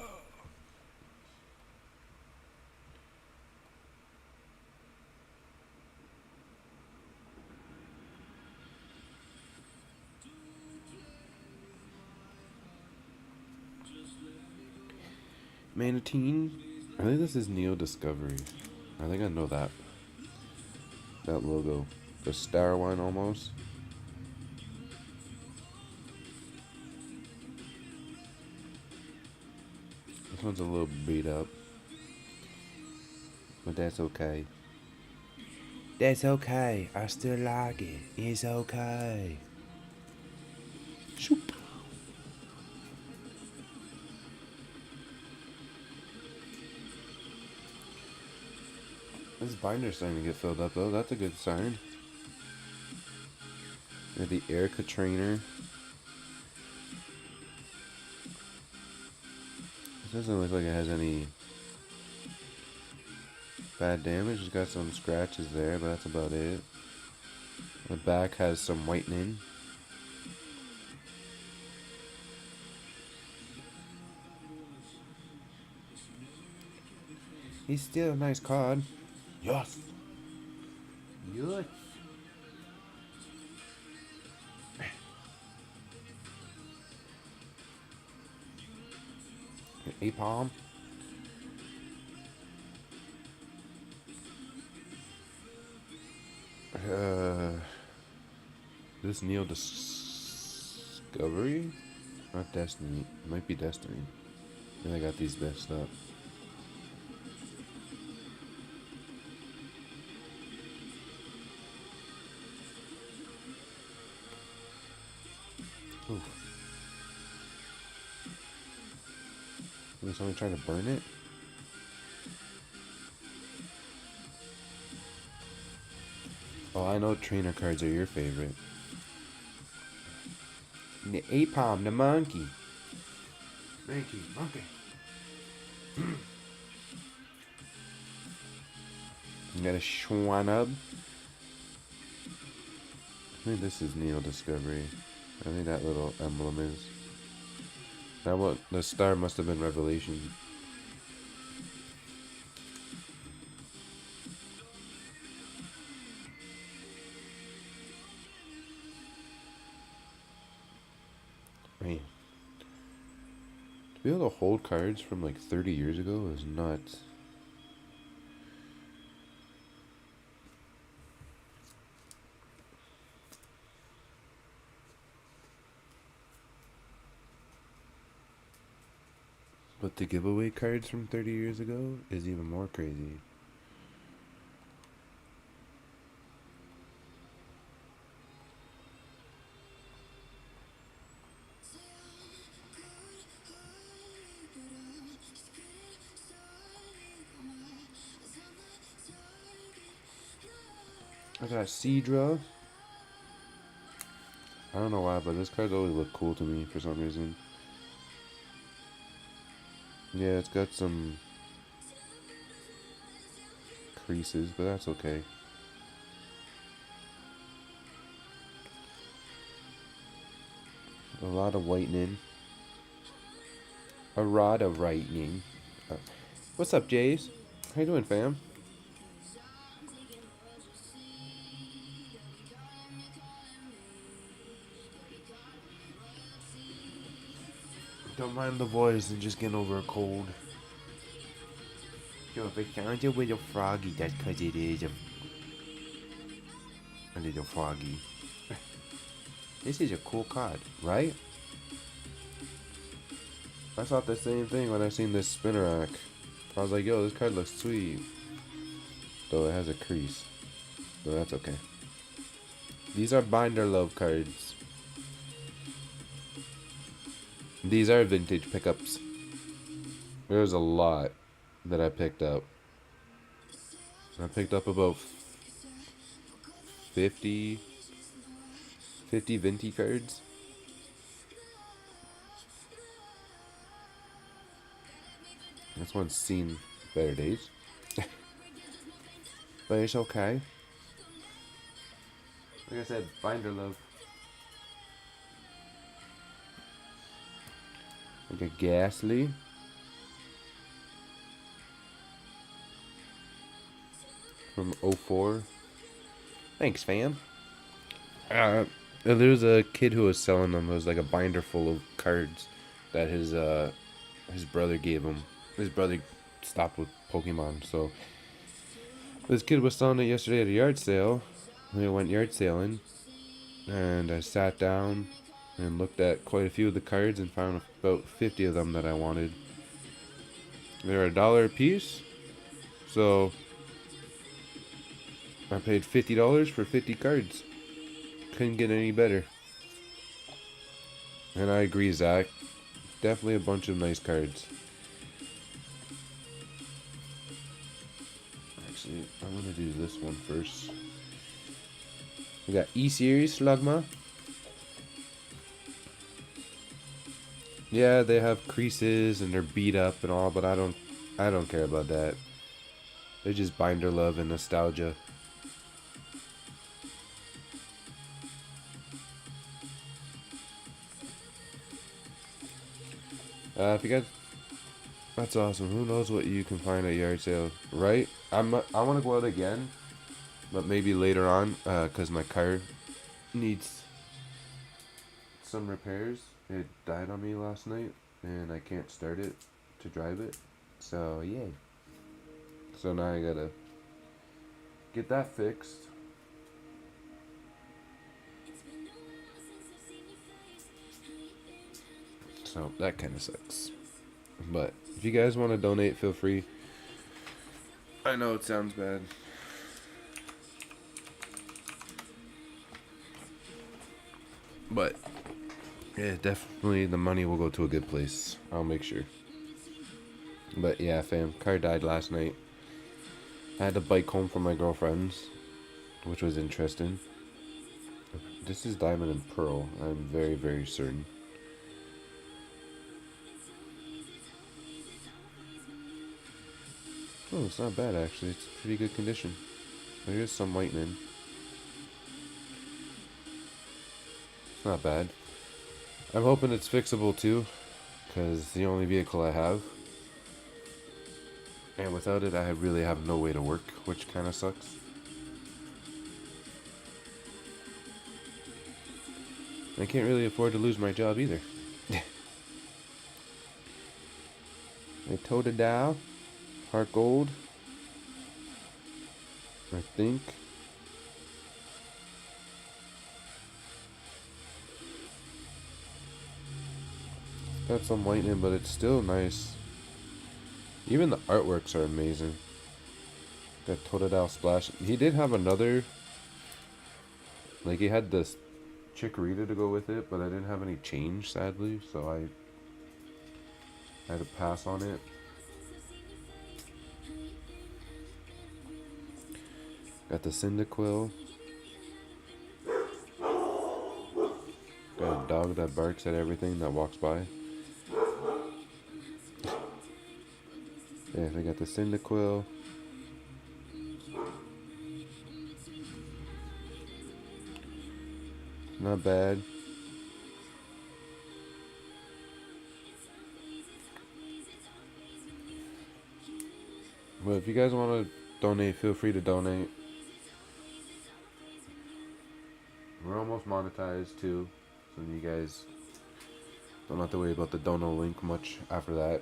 Manatine. I think this is Neo Discovery. I think I know that logo. The star one almost. This one's a little beat up. But that's okay. That's okay. I still like it. It's okay. Shoop. This binder's starting to get filled up though. That's a good sign. We have the Erica trainer. It doesn't look like it has any bad damage. It's got some scratches there, but that's about it. The back has some whitening. He's still a nice card. Yes. Yes. Apom. This Neil Discovery? Not Destiny. It might be Destiny. And I got these messed up. Oof. Is someone trying to burn it? Oh, I know trainer cards are your favorite. The Apom, the monkey. Monkey. You got a Schwannub. I think this is Neo Discovery. I think that little emblem is. That what the star must have been Revelation. Man. To be able to hold cards from like 30 years ago is nuts. But to give away cards from 30 years ago is even more crazy. I got Seadra. I don't know why, but this card's always looked cool to me for some reason. Yeah, it's got some creases, but that's okay. A lot of whitening. A rod of whitening. What's up, Jays? How you doing, fam? Don't mind the voice and just getting over a cold. Yo, if it sounds a little froggy, that's because it is a little froggy. This is a cool card, right? I thought the same thing when I seen this Spinnerack. I was like, yo, this card looks sweet. Though it has a crease. But that's okay. These are Binder Love cards. These are vintage pickups. There's a lot that I picked up. I picked up about 50 Vinty cards. This one's seen better days. But it's okay. Like I said, Binder Love. Like a Ghastly. From 04. Thanks, fam. There was a kid who was selling them. It was like a binder full of cards that his brother gave him. His brother stopped with Pokemon, so This kid was selling it yesterday at a yard sale. We went yard sailing, and I sat down and looked at quite a few of the cards and found about 50 of them that I wanted. They're $1 a piece, so I paid $50 for 50 cards. Couldn't get any better. And I agree, Zach. Definitely a bunch of nice cards. Actually, I'm gonna do this one first. We got E-Series Slugma. Yeah, they have creases and they're beat up and all, but I don't care about that. They're just binder love and nostalgia. If you guys, that's awesome. Who knows what you can find at yard sale, right? I want to go out again, but maybe later on, cause my car needs some repairs. It died on me last night, and I can't start it to drive it. So yay. So now I gotta get that fixed. So that kind of sucks. But if you guys want to donate, feel free. I know it sounds bad. But yeah, definitely the money will go to a good place. I'll make sure. But yeah, fam, car died last night. I had to bike home from my girlfriend's, which was interesting. This is diamond and pearl. I'm very, very certain. Oh, it's not bad actually. It's pretty good condition. There is some whitening. It's not bad. I'm hoping it's fixable too, because it's the only vehicle I have. And without it, I really have no way to work, which kind of sucks. I can't really afford to lose my job either. I towed it down. Heart gold. I think. Got some whitening, but it's still nice. Even the artworks are amazing. Got Totodile Splash. He did have another. Like, he had this Chikorita to go with it, but I didn't have any change, sadly, so I had to pass on it. Got the Cyndaquil. Got a dog that barks at everything that walks by. Yeah, I got the Cyndaquil. Not bad. But if you guys want to donate, feel free to donate. We're almost monetized too, so you guys don't have to worry about the dono link much after that.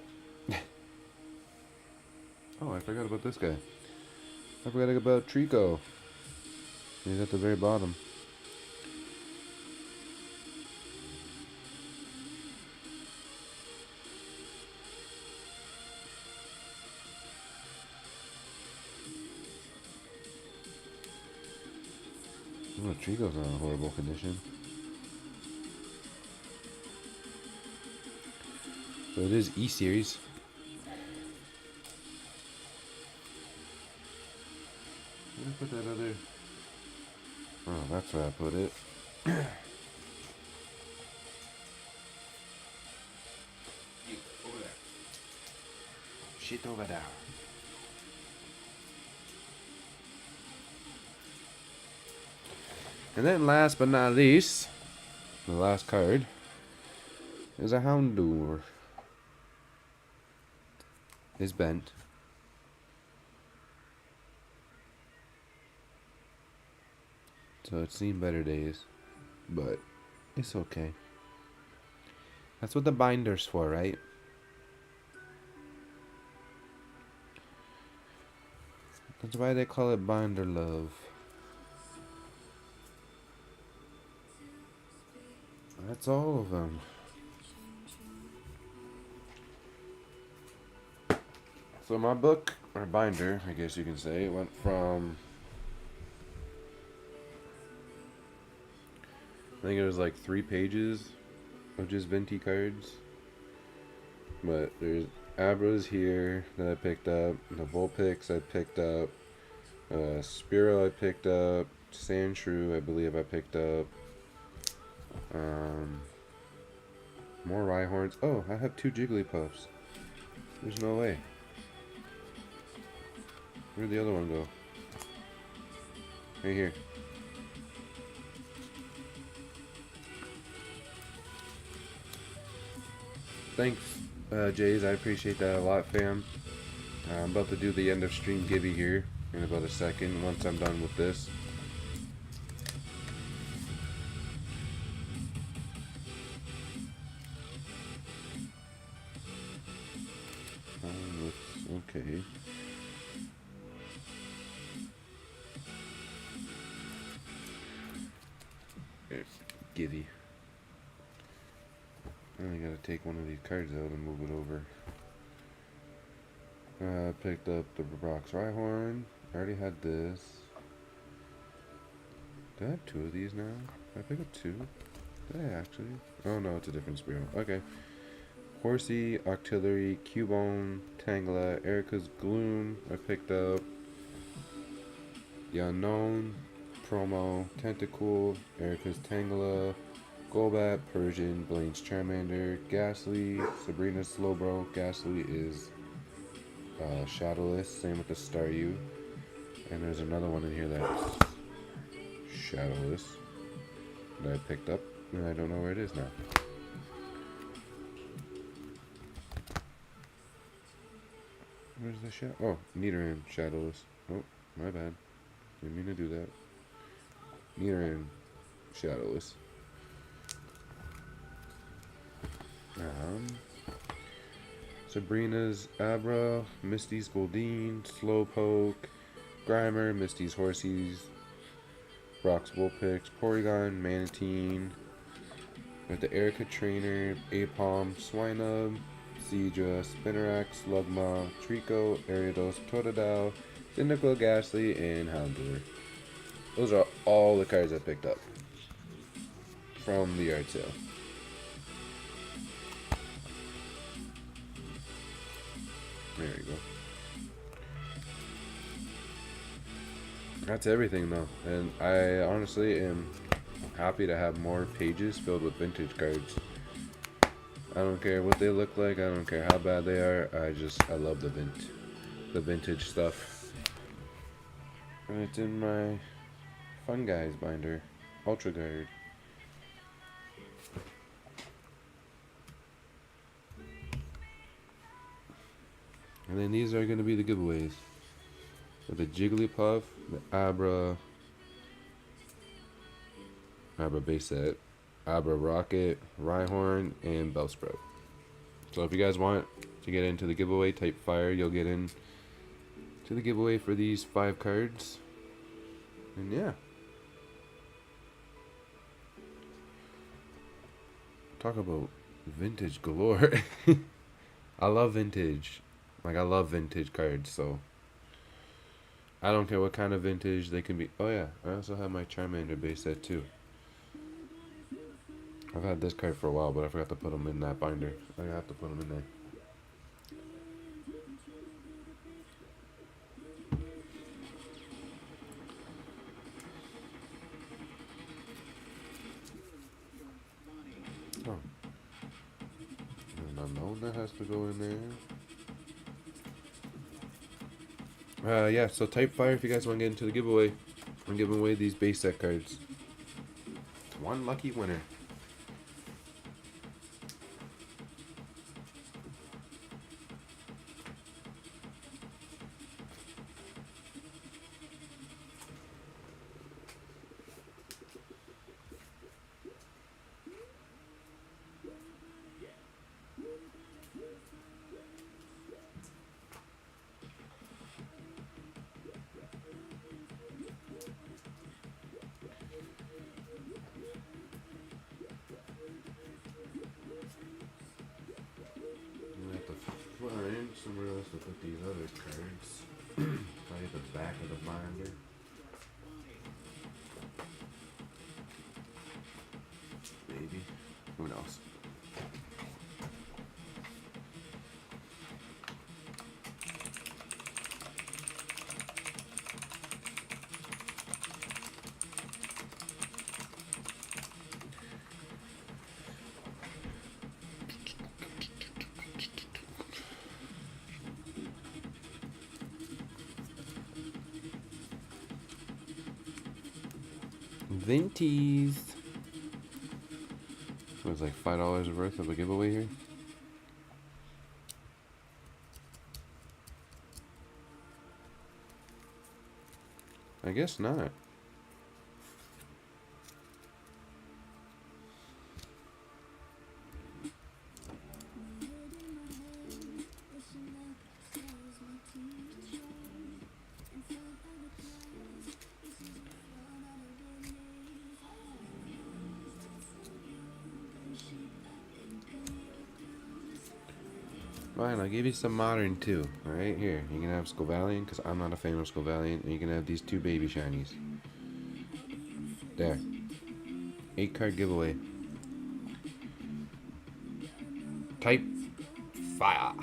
Oh, I forgot about this guy. I forgot about Trico. He's at the very bottom. Oh, Trico's not in a horrible condition. So it is E-Series. Where did I put that other... Oh, that's where I put it. Over there. Shit over there. And then last but not least, the last card is a Houndour. It's bent. So it's seen better days, but it's okay. That's what the binder's for, right? That's why they call it binder love. That's all of them. So my book, or binder, I guess you can say, went from, I think it was like 3 pages of just Venti cards. But there's Abras here that I picked up, the Vulpix I picked up, Spearow I picked up, Sandshrew I believe I picked up, more Rhyhorns. Oh, I have 2 Jigglypuffs. There's no way. Where'd the other one go? Right here. Thanks, Jays. I appreciate that a lot, fam. I'm about to do the end of stream Gibby here in about a second once I'm done with this. Okay. Here, Gibby. I gotta take one of these cards out and move it over. Picked up the Brock's Rhyhorn. I already had this. Do I have 2 of these now? Did I pick up 2? Did I actually? Oh no, it's a different Spearow. Okay. Horsey, Octillery, Cubone, Tangela, Erica's Gloom. I picked up the Unknown, Promo, Tentacool, Erica's Tangela, Golbat, Persian, Blaine's Charmander, Ghastly, Sabrina's Slowbro. Ghastly is Shadowless, same with the Staryu. And there's another one in here that's Shadowless that I picked up, and I don't know where it is now. Where's the shadow? Oh, Nidoran, Shadowless. Oh, my bad. Didn't mean to do that. Nidoran, Shadowless. Sabrina's Abra, Misty's Goldeen, Slowpoke, Grimer, Misty's Horsies, Brock's Vulpix, Porygon, Manatine, with the Erica Trainer, Apom, Swinub, Seadra, Spinarak, Slugma, Trico, Ariados, Totodile, Cyndaquil, Ghastly, and Houndour. Those are all the cards I picked up from the yard sale. There you go. That's everything though, and I honestly am happy to have more pages filled with vintage cards. I don't care what they look like, I don't care how bad they are, I love the vintage stuff. And it's in my Fun Guys binder, Ultra Guard. And then these are going to be the giveaways. So the Jigglypuff, the Abra base set, Abra Rocket, Rhyhorn, and Bellsprout. So if you guys want to get into the giveaway, type fire, you'll get in to the giveaway for these 5 cards. And yeah. Talk about vintage galore. I love vintage. Like, I love vintage cards, so I don't care what kind of vintage they can be. Oh yeah, I also have my Charmander base set too. I've had this card for a while, but I forgot to put them in that binder. I have to put them in there. Oh. An Unknown that has to go in there. Yeah, so type fire if you guys want to get into the giveaway. I'm giving away these base set cards. One lucky winner. somewhere else to put these other cards. Probably at the back of the binder. Maybe. Who knows? Vinties. It was like $5 worth of a giveaway here. I guess not. Fine, I'll give you some modern too. Alright, here. You can have Scovalian, because I'm not a fan of Scovalian. And you can have these two baby shinies. There. 8 card giveaway. Type Fire.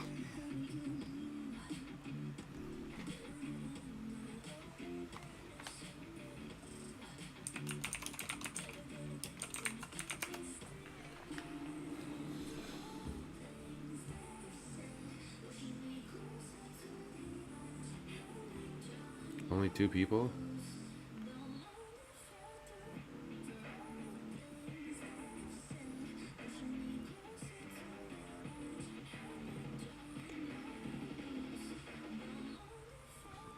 Only 2 people?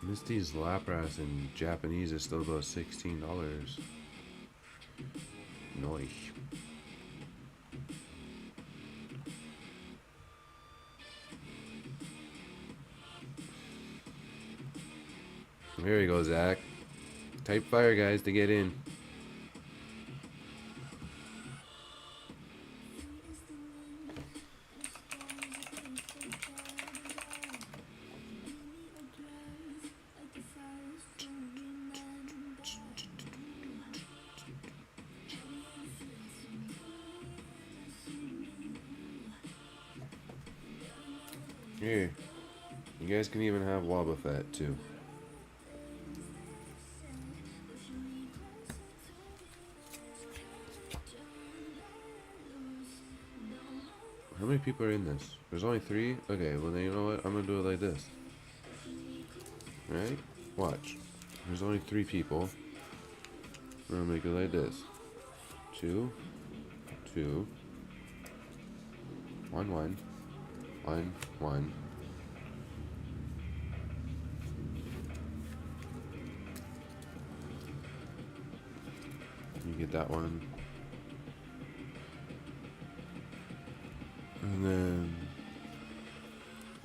Misty's Lapras in Japanese is still about $16. Nice. Here we go, Zach. Type Fire, guys, to get in. Here. You guys can even have Wobbuffet, too. How many people are in this? There's only 3? Okay, well then you know what? I'm gonna do it like this. Right? Watch. There's only 3 people. I'm gonna make it like this. 2, 2, 1, 1, 1, 1. You get that one. And then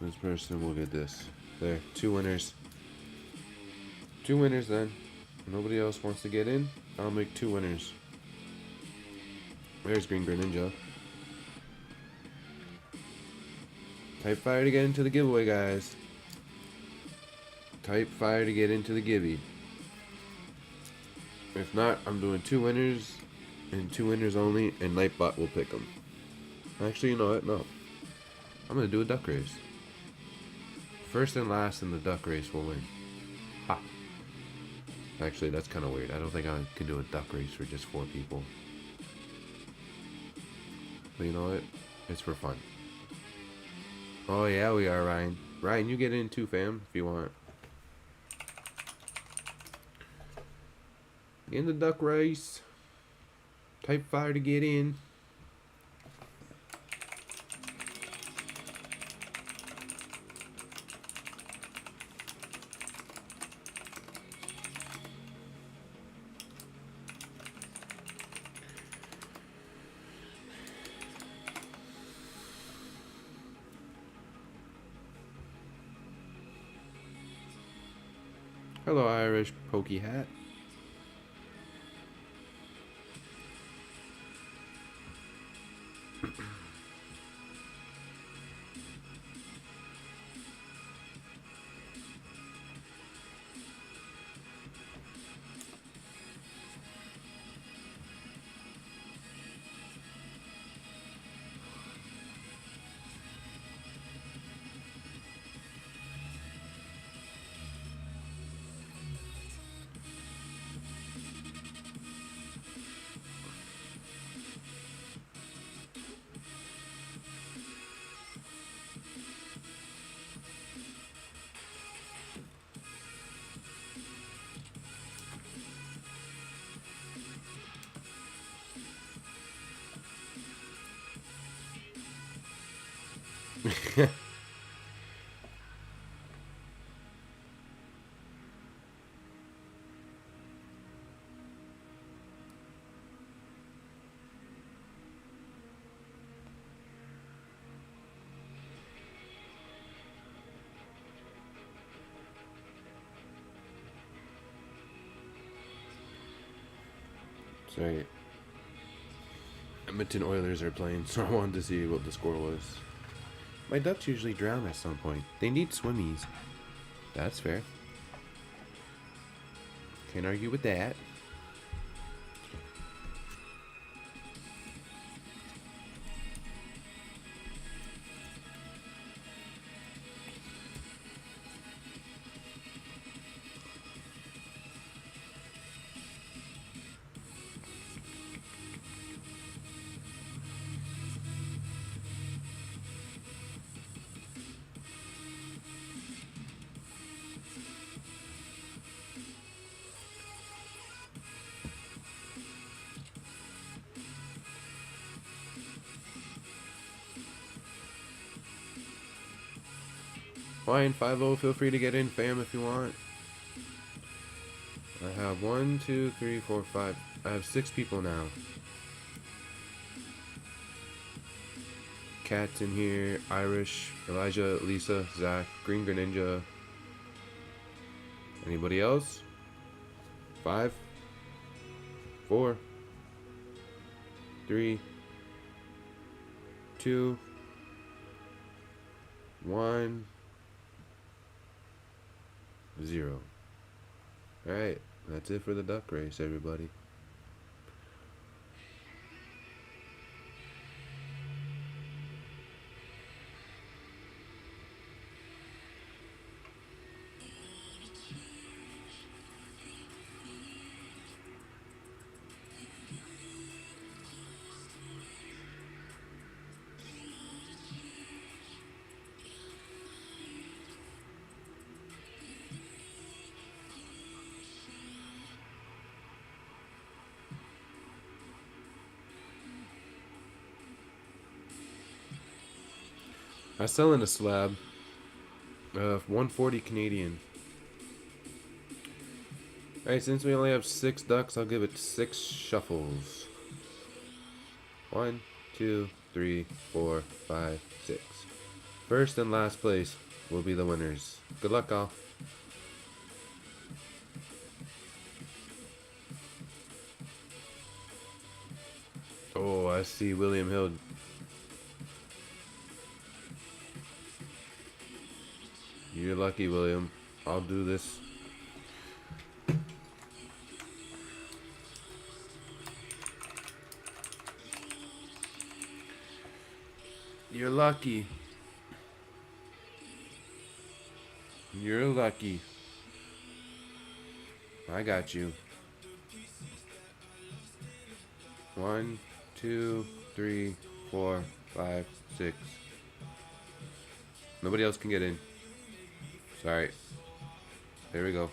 this person will get this. There, 2 winners. 2 winners then. Nobody else wants to get in. I'll make 2 winners. There's Green Greninja. Type Fire to get into the giveaway, guys. Type Fire to get into the givey. If not, I'm doing 2 winners and 2 winners only, and Nightbot will pick them. Actually, you know what? No. I'm gonna do a duck race. First and last in the duck race will win. Ha! Actually, that's kind of weird. I don't think I can do a duck race for just 4 people. But you know what? It's for fun. Oh yeah, we are, Ryan. Ryan, you get in too, fam, if you want. In the duck race. Type Fire to get in. Hello, Irish Pokey Hat. Sorry. Edmonton Oilers are playing, so I wanted to see what the score was. My ducks usually drown at some point. They need swimmies. That's fair. Can't argue with that. Fine, 5-0, feel free to get in, fam, if you want. I have 1, 2, 3, 4, 5. I have 6 people now. Cat's in here, Irish, Elijah, Lisa, Zach, Green Greninja. Anybody else? 5, 4, 3, 2, 1, 0. Alright, that's it for the duck race, everybody. I sell in a slab of 140 Canadian. Alright, since we only have 6 ducks, I'll give it 6 shuffles. 1, 2, 3, 4, 5, 6. First and last place will be the winners. Good luck, all. Oh, I see William Hill. You're lucky, William. I'll do this. You're lucky. You're lucky. I got you. 1, 2, 3, 4, 5, 6. Nobody else can get in. Sorry. There we go.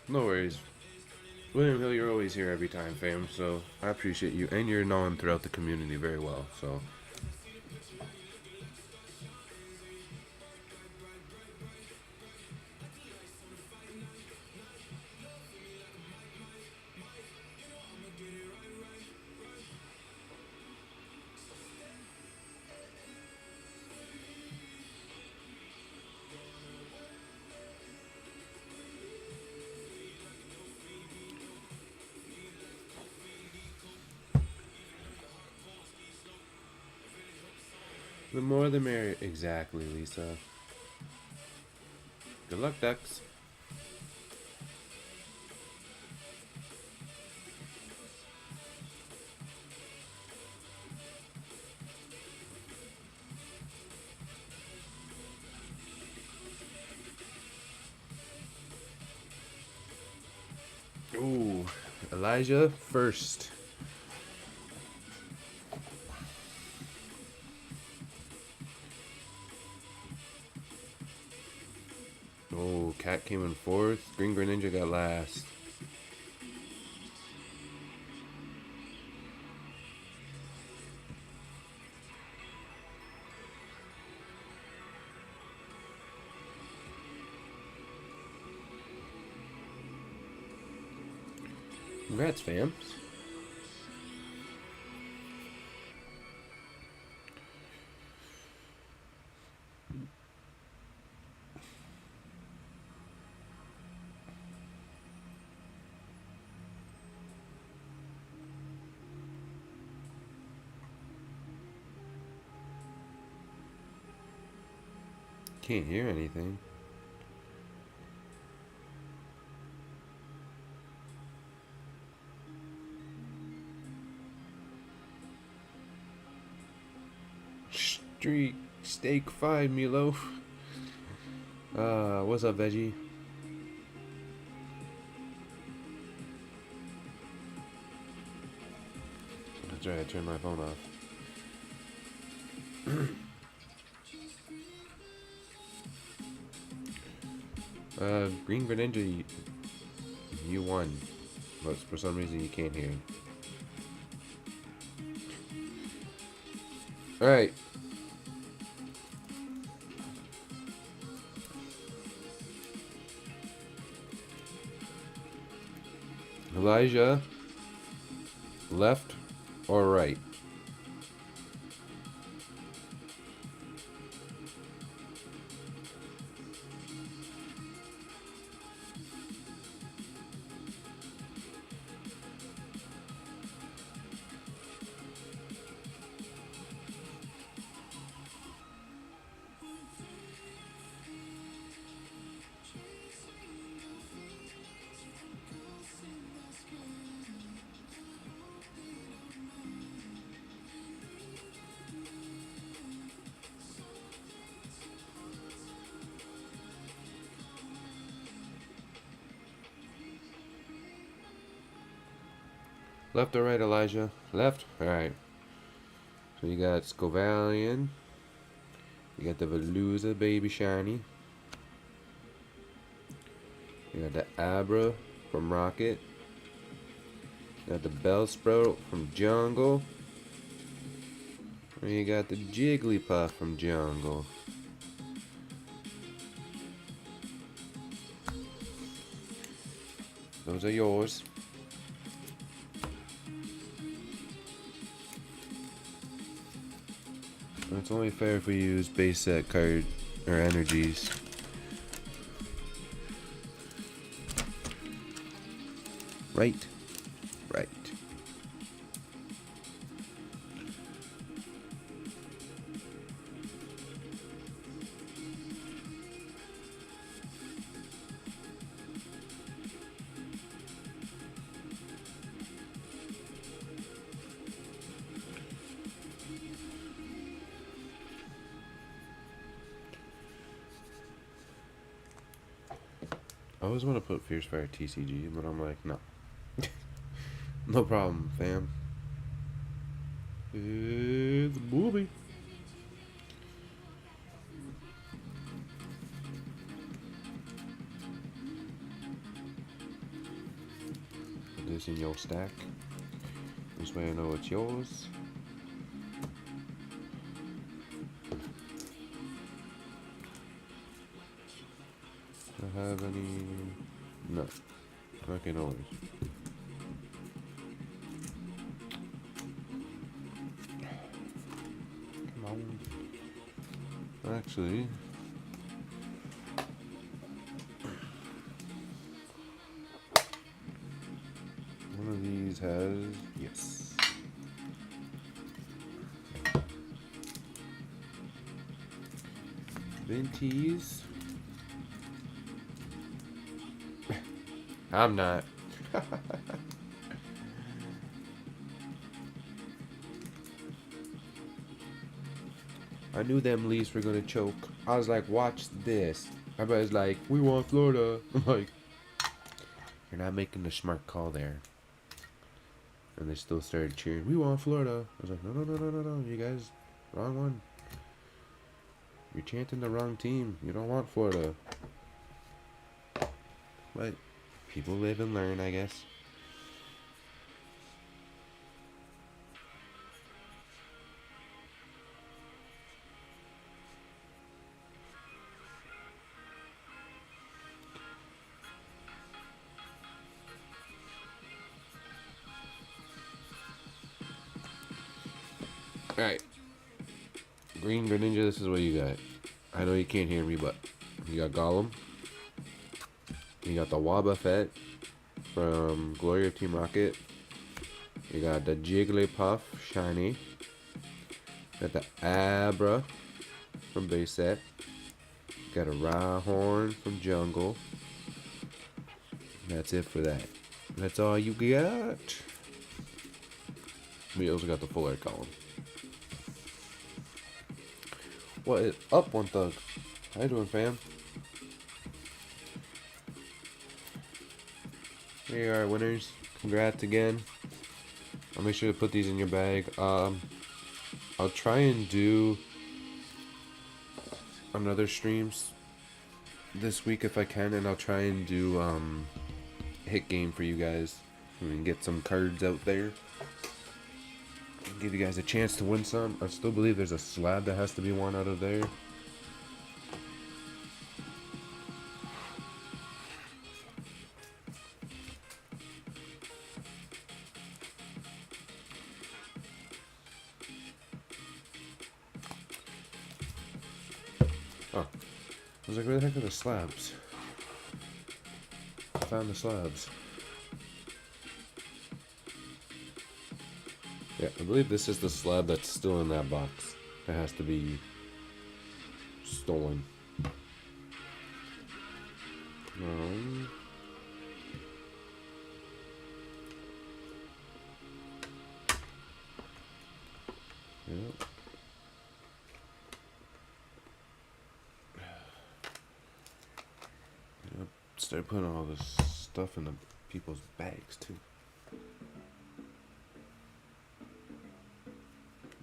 No worries. William Hill, you're always here every time, fam, so I appreciate you. And you're known throughout the community very well, so. The more the merrier. Exactly, Lisa. Good luck, ducks. Ooh, Elijah first. Oh, Cat came in fourth. Green Greninja got last. Congrats, fam. Can't hear anything. Streak steak 5, Meatloaf. What's up, Veggie? That's right, I turned my phone off. Green Greninja, you won. But for some reason you can't hear. Alright. Elijah, left or right? Left or right, Elijah? Left? Alright. So you got Scovalian. You got the Veluza Baby Shiny. You got the Abra from Rocket. You got the Bellsprout from Jungle. And you got the Jigglypuff from Jungle. Those are yours. It's only fair if we use base set card or energies. Right. Right. I always want to put Fierce Fire TCG, but I'm like, no. No problem, fam. It's a movie. Put this in your stack. This way I know it's yours. Do I have any? No. Okay, no worries. Come on. Actually, one of these has, yes. Vinties. I'm not. I knew them Leafs were gonna choke. I was like, watch this. Everybody's like, we want Florida. I'm like, you're not making the smart call there. And they still started cheering, we want Florida. I was like, no, you guys, wrong one. You're chanting the wrong team. You don't want Florida. But people live and learn, I guess. Alright. Green Greninja, this is what you got. I know you can't hear me, but you got Gollum. You got the Wobbuffet from Gloria Team Rocket. You got the Jigglypuff Shiny. Got the Abra from Base Set. Got a Rhyhorn from Jungle. That's it for that. That's all you got. We also got the full art column. What is up, One Thug? How you doing, fam? Here you are, winners. Congrats again. I'll make sure to put these in your bag. I'll try and do another streams this week if I can, and I'll try and do hit game for you guys and get some cards out there. Give you guys a chance to win some. I still believe there's a slab that has to be won out of there. Oh. I was like, where the heck are the slabs? I found the slabs. Yeah, I believe this is the slab that's still in that box. That has to be stolen. Yep. Yep. Start putting all this stuff in the people's bags too.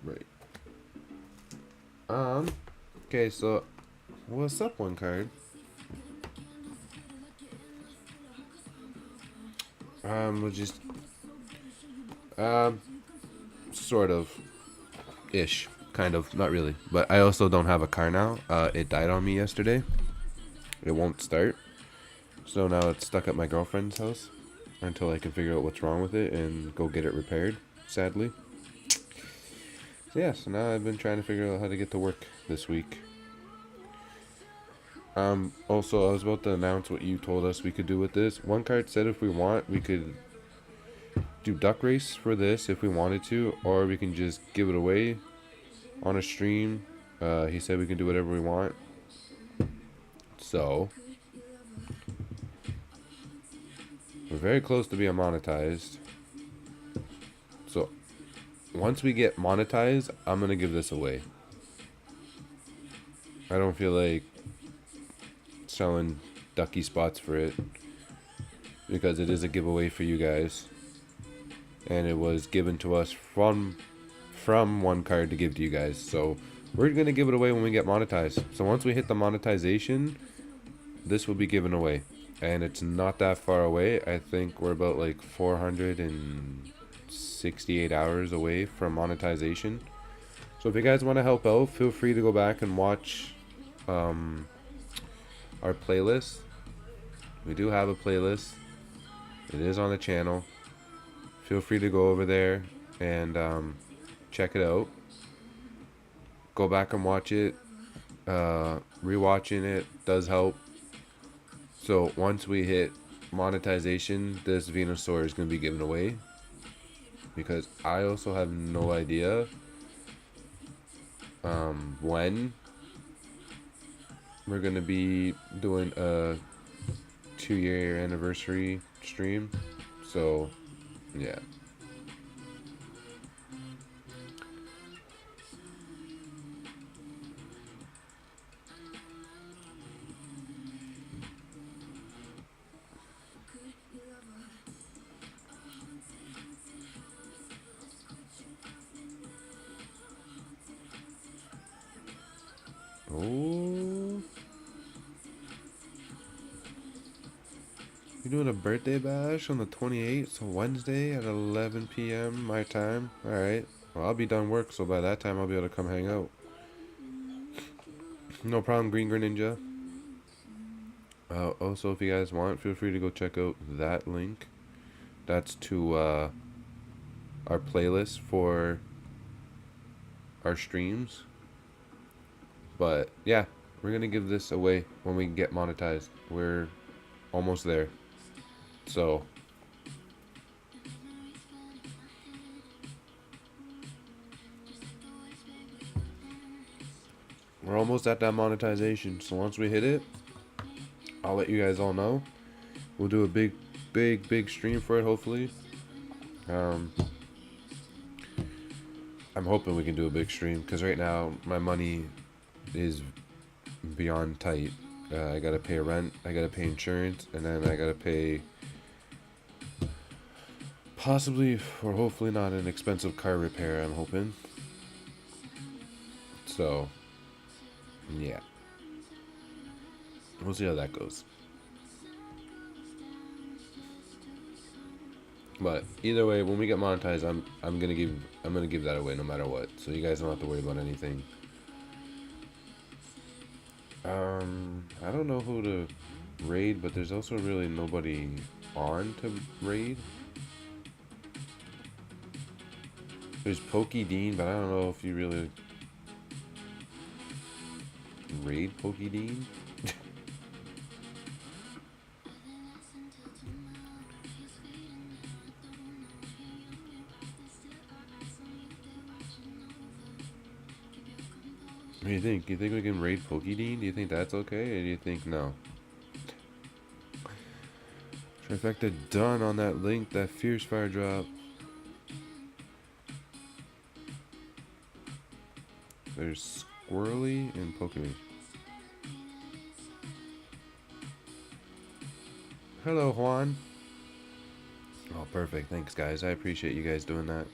Right. Okay, so what's up, one card? We'll just sort of ish, kind of, not really, but I also don't have a car now. It died on me yesterday. It won't start, so now it's stuck at my girlfriend's house until I can figure out what's wrong with it and go get it repaired, sadly. So yeah, so now I've been trying to figure out how to get to work this week. Also, I was about to announce what you told us we could do with this. One card said if we want, we could do duck race for this if we wanted to, or we can just give it away on a stream. He said we can do whatever we want. So, we're very close to being monetized. So, once we get monetized, I'm going to give this away. I don't feel like selling ducky spots for it, because it is a giveaway for you guys. And it was given to us from one card to give to you guys. So, we're going to give it away when we get monetized. So, once we hit the monetization, this will be given away. And it's not that far away. I think we're about like 468 hours away from monetization. So if you guys want to help out, feel free to go back and watch our playlist. We do have a playlist. It is on the channel. Feel free to go over there and check it out. Go back and watch it. Rewatching it does help. So once we hit monetization, this Venusaur is going to be given away, because I also have no idea when we're going to be doing a 2-year anniversary stream. So yeah. Oh, you're doing a birthday bash on the 28th, so Wednesday at 11 p.m. my time. Alright, well, I'll be done work, so by that time I'll be able to come hang out. No problem, Green Greninja. Also, if you guys want, feel free to go check out that link. That's to our playlist for our streams. But yeah, we're gonna give this away when we get monetized. We're almost there. So we're almost at that monetization. So once we hit it, I'll let you guys all know. We'll do a big stream for it, hopefully. I'm hoping we can do a big stream, because right now my money is beyond tight. I gotta pay rent, I gotta pay insurance, and then I gotta pay possibly, or hopefully not, an expensive car repair, I'm hoping. So, yeah. We'll see how that goes. But either way, when we get monetized, I'm gonna give that away no matter what. So you guys don't have to worry about anything. I don't know who to raid, but there's also really nobody on to raid. There's Pokey Dean, but I don't know if you really raid Pokey Dean. What do you think? Do you think we can raid Pokey Dean? Do you think that's okay, or do you think no? Trifecta done on that link, that Fierce Fire drop. There's Squirrely and Pokemon. Hello, Juan. Oh, perfect. Thanks, guys. I appreciate you guys doing that.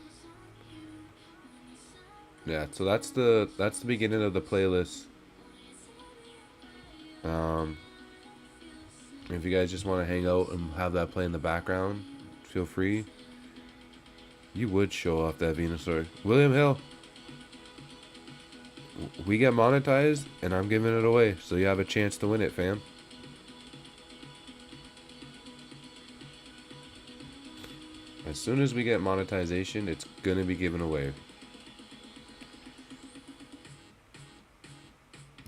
Yeah, so that's the beginning of the playlist. If you guys just want to hang out and have that play in the background, feel free. You would show off that Venusaur. William Hill. We get monetized, and I'm giving it away, so you have a chance to win it, fam. As soon as we get monetization, it's gonna be given away.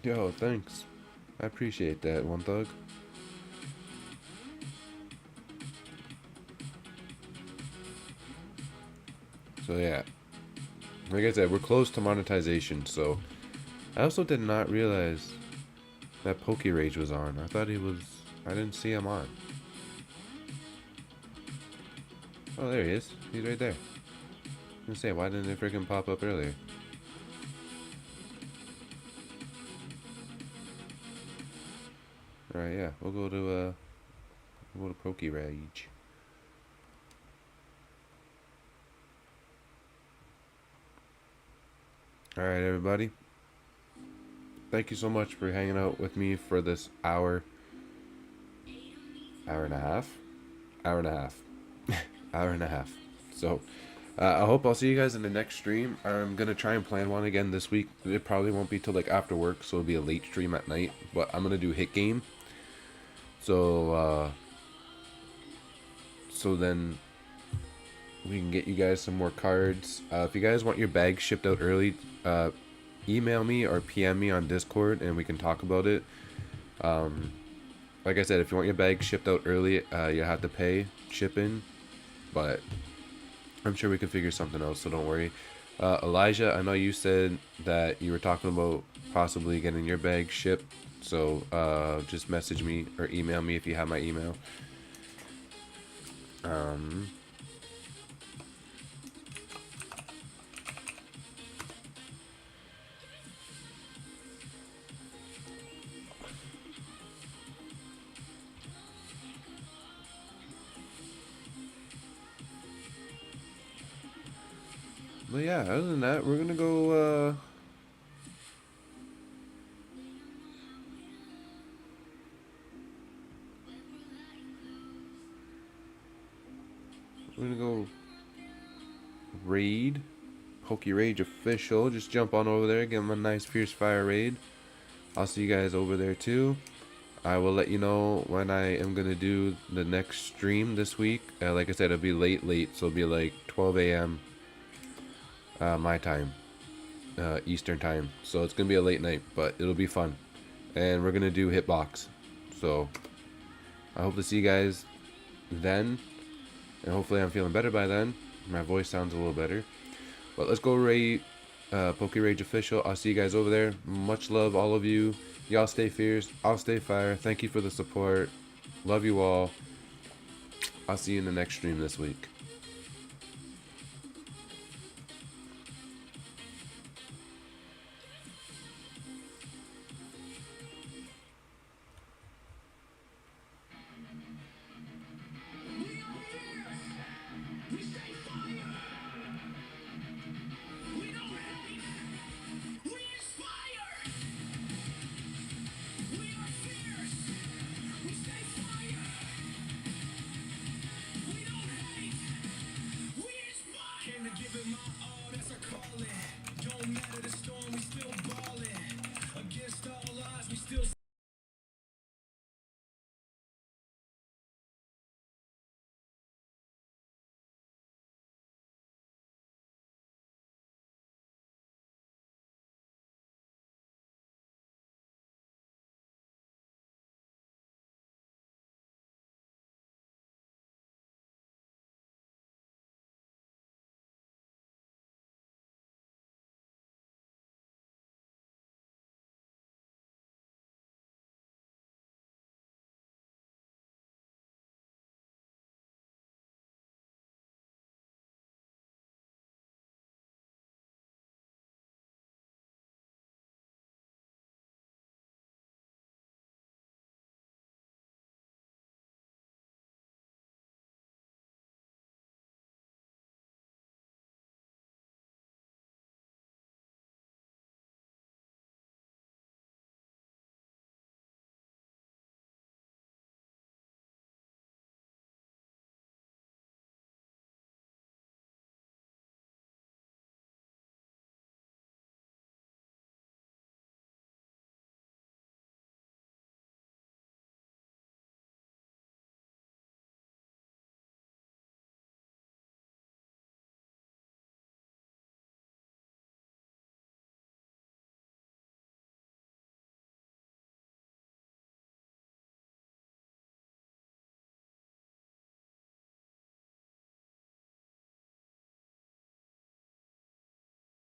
Yo, thanks. I appreciate that, One Thug. So yeah, like I said, we're close to monetization. So I also did not realize that Pokerage was on. I thought he was. I didn't see him on. Oh, there he is. He's right there. I was gonna say, why didn't it freaking pop up earlier? Alright, yeah, we'll go to Pokerage. Alright, everybody. Thank you so much for hanging out with me for this hour and a half. Hour and a half. So, I hope I'll see you guys in the next stream. I'm gonna try and plan one again this week. It probably won't be till like after work, so it'll be a late stream at night. But I'm gonna do hit game. So, so then we can get you guys some more cards. If you guys want your bag shipped out early, email me or PM me on Discord, and we can talk about it. Like I said, if you want your bag shipped out early, you have to pay shipping, but I'm sure we can figure something out, so don't worry. Elijah, I know you said that you were talking about possibly getting your bag shipped, so just message me or email me if you have my email. But yeah, other than that, we're gonna go, raid Pokerage official. Just jump on over there, give them a nice Fierce Fire raid. I'll see you guys over there too. I will let you know when I am gonna do the next stream this week. Like I said, it'll be late, so it'll be like 12 a.m. My time. Eastern time. So it's gonna be a late night, but it'll be fun. And we're gonna do Hitbox. So I hope to see you guys then. And hopefully I'm feeling better by then. My voice sounds a little better. But let's go rate Poke Rage Official. I'll see you guys over there. Much love, all of you. Y'all stay fierce. I'll stay fire. Thank you for the support. Love you all. I'll see you in the next stream this week.